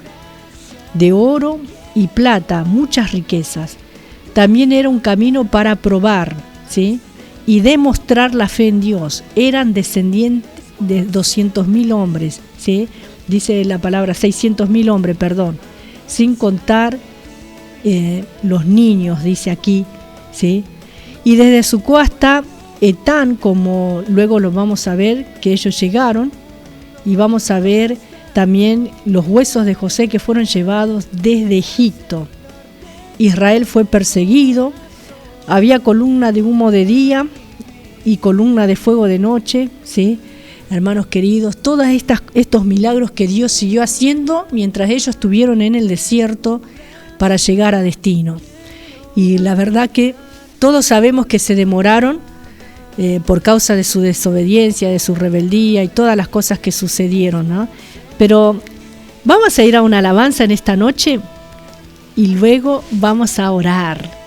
de oro y plata, muchas riquezas. También era un camino para probar, ¿sí?, y demostrar la fe en Dios. Eran descendientes de 200.000 hombres, ¿sí?, dice la palabra 600.000 hombres, perdón, sin contar los niños, dice aquí, ¿sí? Y desde Sucó hasta Etán, como luego lo vamos a ver, que ellos llegaron, y vamos a ver también los huesos de José que fueron llevados desde Egipto. Israel fue perseguido, había columna de humo de día y columna de fuego de noche, ¿sí? Hermanos queridos, todos estos milagros que Dios siguió haciendo mientras ellos estuvieron en el desierto para llegar a destino. Y la verdad que todos sabemos que se demoraron por causa de su desobediencia, de su rebeldía y todas las cosas que sucedieron, ¿no? Pero vamos a ir a una alabanza en esta noche y luego vamos a orar.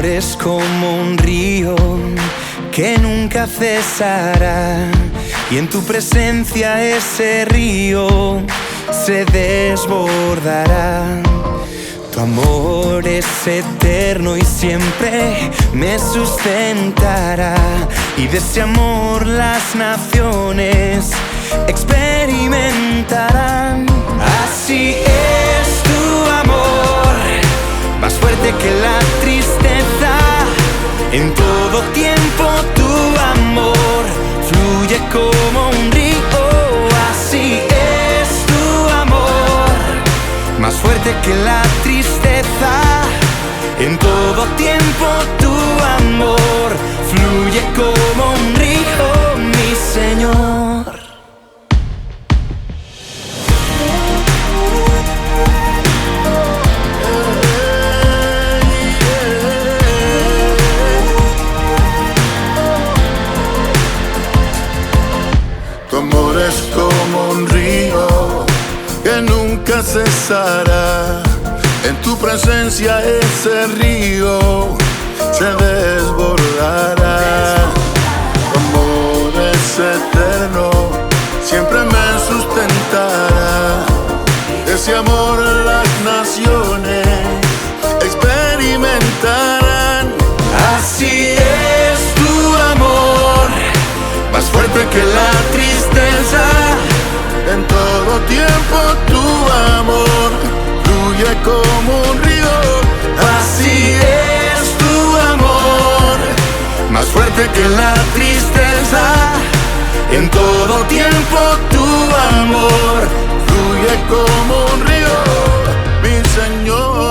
Es como un río que nunca cesará, y en tu presencia ese río se desbordará. Tu amor es eterno y siempre me sustentará, y de ese amor las naciones experimentarán. Así es tu amor, más fuerte que la tristeza. En todo tiempo tu amor fluye como un río. Así es tu amor, más fuerte que la tristeza. En todo tiempo tu amor fluye como un río, mi Señor. Cesará, en tu presencia ese río se desbordará. Tu amor es eterno, siempre me sustentará. Ese amor las naciones experimentarán. Así es tu amor, más fuerte que la tristeza. En todo tiempo tu amor fluye como un río. Así es tu amor, más fuerte que la tristeza. En todo tiempo tu amor fluye como un río, mi Señor.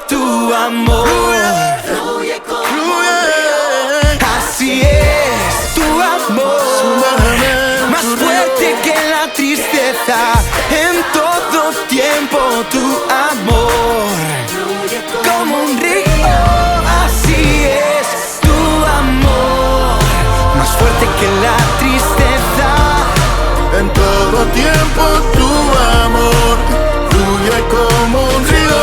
Tu amor fluye como así es tu amor, más fuerte que la tristeza. En todo tiempo tu amor fluye como un río. Así es tu amor, más fuerte que la tristeza. En todo tiempo tu amor fluye como un río.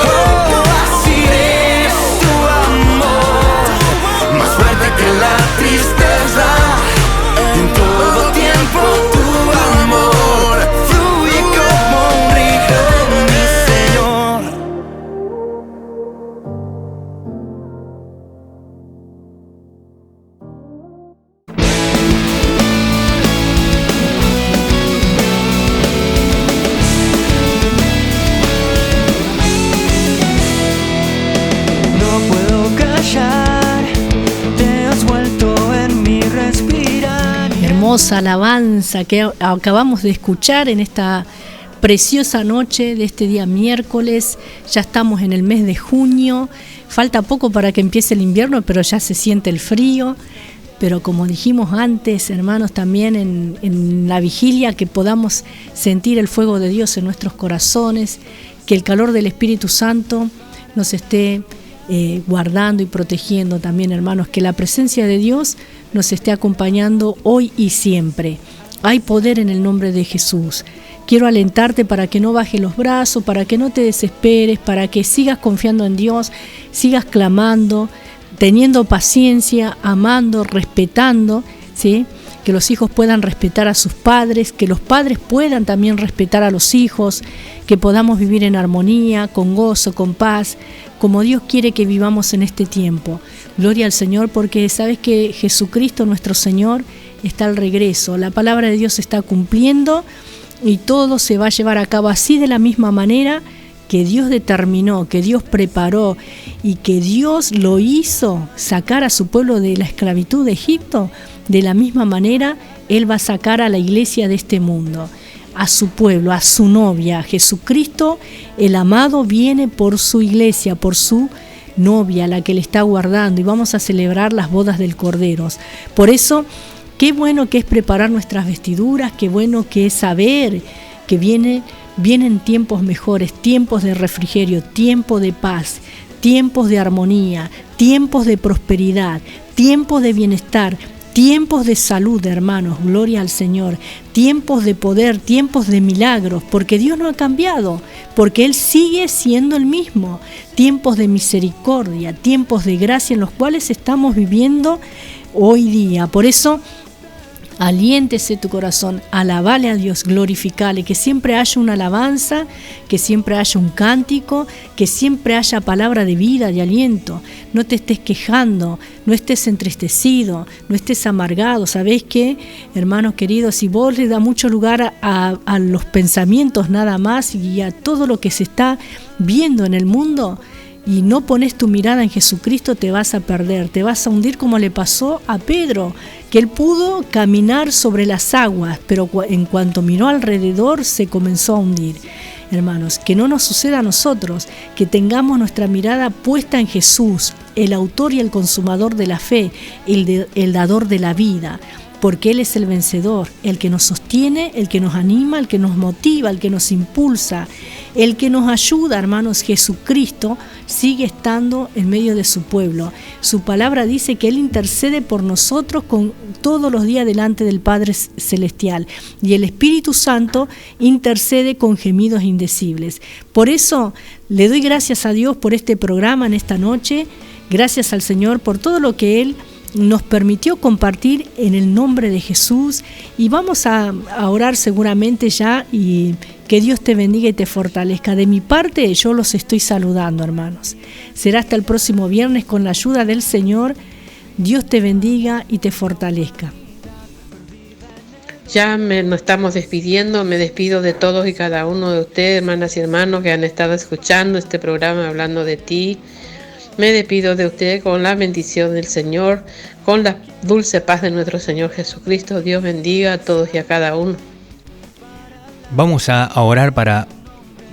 hermosa alabanza que acabamos de escuchar en esta preciosa noche de este día miércoles. Ya estamos en el mes de junio, falta poco para que empiece el invierno, pero ya se siente el frío. Pero como dijimos antes, hermanos, también en la vigilia, que podamos sentir el fuego de Dios en nuestros corazones, que el calor del Espíritu Santo nos esté guardando y protegiendo también, hermanos, que la presencia de Dios nos esté acompañando hoy y siempre. Hay poder en el nombre de Jesús. Quiero alentarte para que no bajes los brazos, para que no te desesperes, para que sigas confiando en Dios, sigas clamando, teniendo paciencia, amando, respetando, ¿sí? Que los hijos puedan respetar a sus padres, que los padres puedan también respetar a los hijos, que podamos vivir en armonía, con gozo, con paz, como Dios quiere que vivamos en este tiempo. Gloria al Señor, porque sabes que Jesucristo nuestro Señor está al regreso, la palabra de Dios se está cumpliendo y todo se va a llevar a cabo así, de la misma manera que Dios determinó, que Dios preparó y que Dios lo hizo sacar a su pueblo de la esclavitud de Egipto. De la misma manera Él va a sacar a la iglesia de este mundo, a su pueblo, a su novia. Jesucristo, el amado, viene por su iglesia, por su novia, la que le está guardando, y vamos a celebrar las bodas del Cordero. Por eso, qué bueno que es preparar nuestras vestiduras, qué bueno que es saber que vienen tiempos mejores, tiempos de refrigerio, tiempo de paz, tiempos de armonía, tiempos de prosperidad, tiempos de bienestar, tiempos de salud, hermanos, gloria al Señor, tiempos de poder, tiempos de milagros, porque Dios no ha cambiado, porque Él sigue siendo el mismo, tiempos de misericordia, tiempos de gracia en los cuales estamos viviendo hoy día. Por eso, aliéntese tu corazón, alabale a Dios, glorificale, que siempre haya una alabanza, que siempre haya un cántico, que siempre haya palabra de vida, de aliento. No te estés quejando, no estés entristecido, no estés amargado. ¿Sabés qué, hermanos queridos? Si vos le das mucho lugar a los pensamientos nada más y a todo lo que se está viendo en el mundo, y no pones tu mirada en Jesucristo, te vas a perder, te vas a hundir, como le pasó a Pedro, que él pudo caminar sobre las aguas, pero en cuanto miró alrededor se comenzó a hundir. Hermanos, que no nos suceda a nosotros, que tengamos nuestra mirada puesta en Jesús, el autor y el consumador de la fe, el dador de la vida, porque Él es el vencedor, el que nos sostiene, el que nos anima, el que nos motiva, el que nos impulsa, el que nos ayuda, hermanos. Jesucristo sigue estando en medio de su pueblo. Su palabra dice que Él intercede por nosotros con todos los días delante del Padre Celestial, y el Espíritu Santo intercede con gemidos indecibles. Por eso le doy gracias a Dios por este programa en esta noche, gracias al Señor por todo lo que Él nos permitió compartir en el nombre de Jesús, y vamos a orar seguramente ya, y que Dios te bendiga y te fortalezca. De mi parte, yo los estoy saludando, hermanos. Será hasta el próximo viernes con la ayuda del Señor. Dios te bendiga y te fortalezca. Ya nos estamos despidiendo, me despido de todos y cada uno de ustedes, hermanas y hermanos que han estado escuchando este programa Hablando de Ti. Me despido de ustedes con la bendición del Señor, con la dulce paz de nuestro Señor Jesucristo. Dios bendiga a todos y a cada uno. Vamos a orar para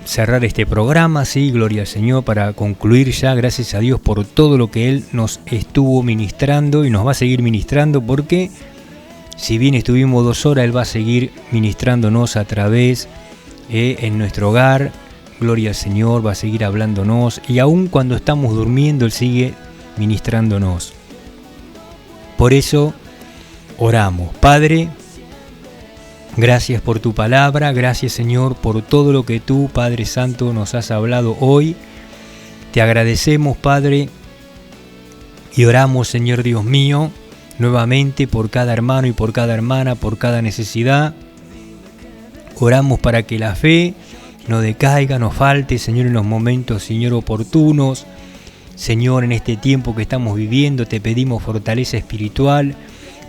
cerrar este programa, sí, gloria al Señor, para concluir ya. Gracias a Dios por todo lo que Él nos estuvo ministrando y nos va a seguir ministrando, porque si bien estuvimos 2 horas, Él va a seguir ministrándonos a través en nuestro hogar. Gloria al Señor, va a seguir hablándonos, y aun cuando estamos durmiendo Él sigue ministrándonos. Por eso oramos. Padre, gracias por tu palabra, gracias Señor por todo lo que tú, Padre Santo, nos has hablado hoy. Te agradecemos, Padre, y oramos, Señor Dios mío, nuevamente por cada hermano y por cada hermana, por cada necesidad. Oramos para que la fe no decaiga, no falte, Señor, en los momentos, Señor, oportunos. Señor, en este tiempo que estamos viviendo, te pedimos fortaleza espiritual.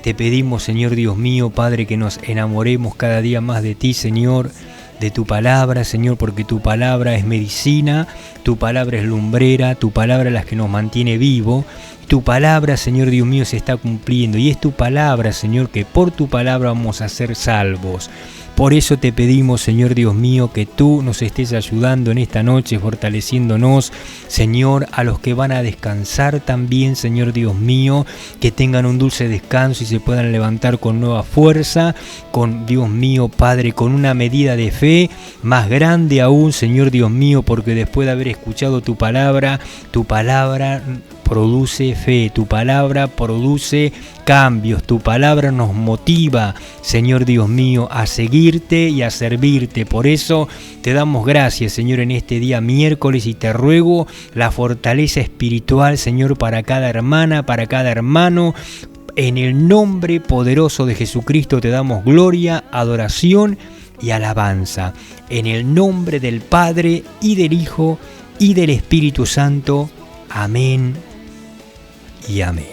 Te pedimos, Señor Dios mío, Padre, que nos enamoremos cada día más de ti, Señor. de tu palabra, Señor, porque tu palabra es medicina, tu palabra es lumbrera, tu palabra es la que nos mantiene vivo. Tu palabra, Señor Dios mío, se está cumpliendo y es tu palabra, Señor, que por tu palabra vamos a ser salvos. Por eso te pedimos, Señor Dios mío, que tú nos estés ayudando en esta noche, fortaleciéndonos, Señor, a los que van a descansar también, Señor Dios mío, que tengan un dulce descanso y se puedan levantar con nueva fuerza, con Dios mío, Padre, con una medida de fe más grande aún, Señor Dios mío, porque después de haber escuchado tu palabra produce fe, tu palabra produce cambios, tu palabra nos motiva, Señor Dios mío, a seguirte y a servirte. Por eso te damos gracias, Señor, en este día miércoles y te ruego la fortaleza espiritual, Señor, para cada hermana, para cada hermano. En el nombre poderoso de Jesucristo te damos gloria, adoración y alabanza. En el nombre del Padre y del Hijo y del Espíritu Santo. Amén y amén.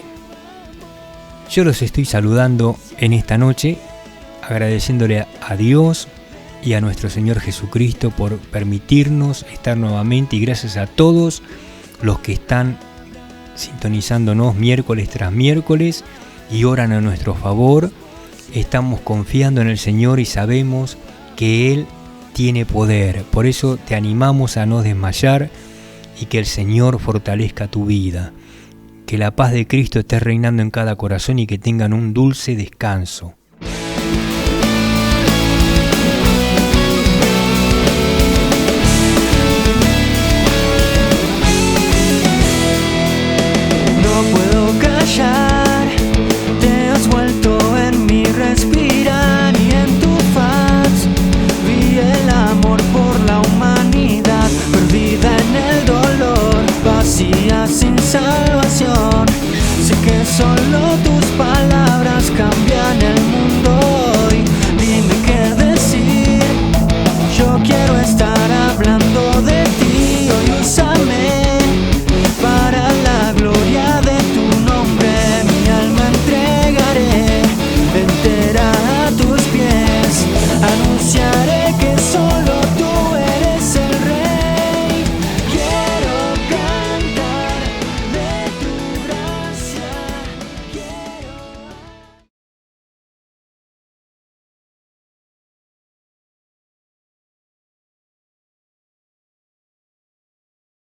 Yo los estoy saludando en esta noche, agradeciéndole a Dios y a nuestro Señor Jesucristo por permitirnos estar nuevamente, y gracias a todos los que están sintonizándonos miércoles tras miércoles y oran a nuestro favor. Estamos confiando en el Señor y sabemos que Él tiene poder. Por eso te animamos a no desmayar y que el Señor fortalezca tu vida. Que la paz de Cristo esté reinando en cada corazón y que tengan un dulce descanso.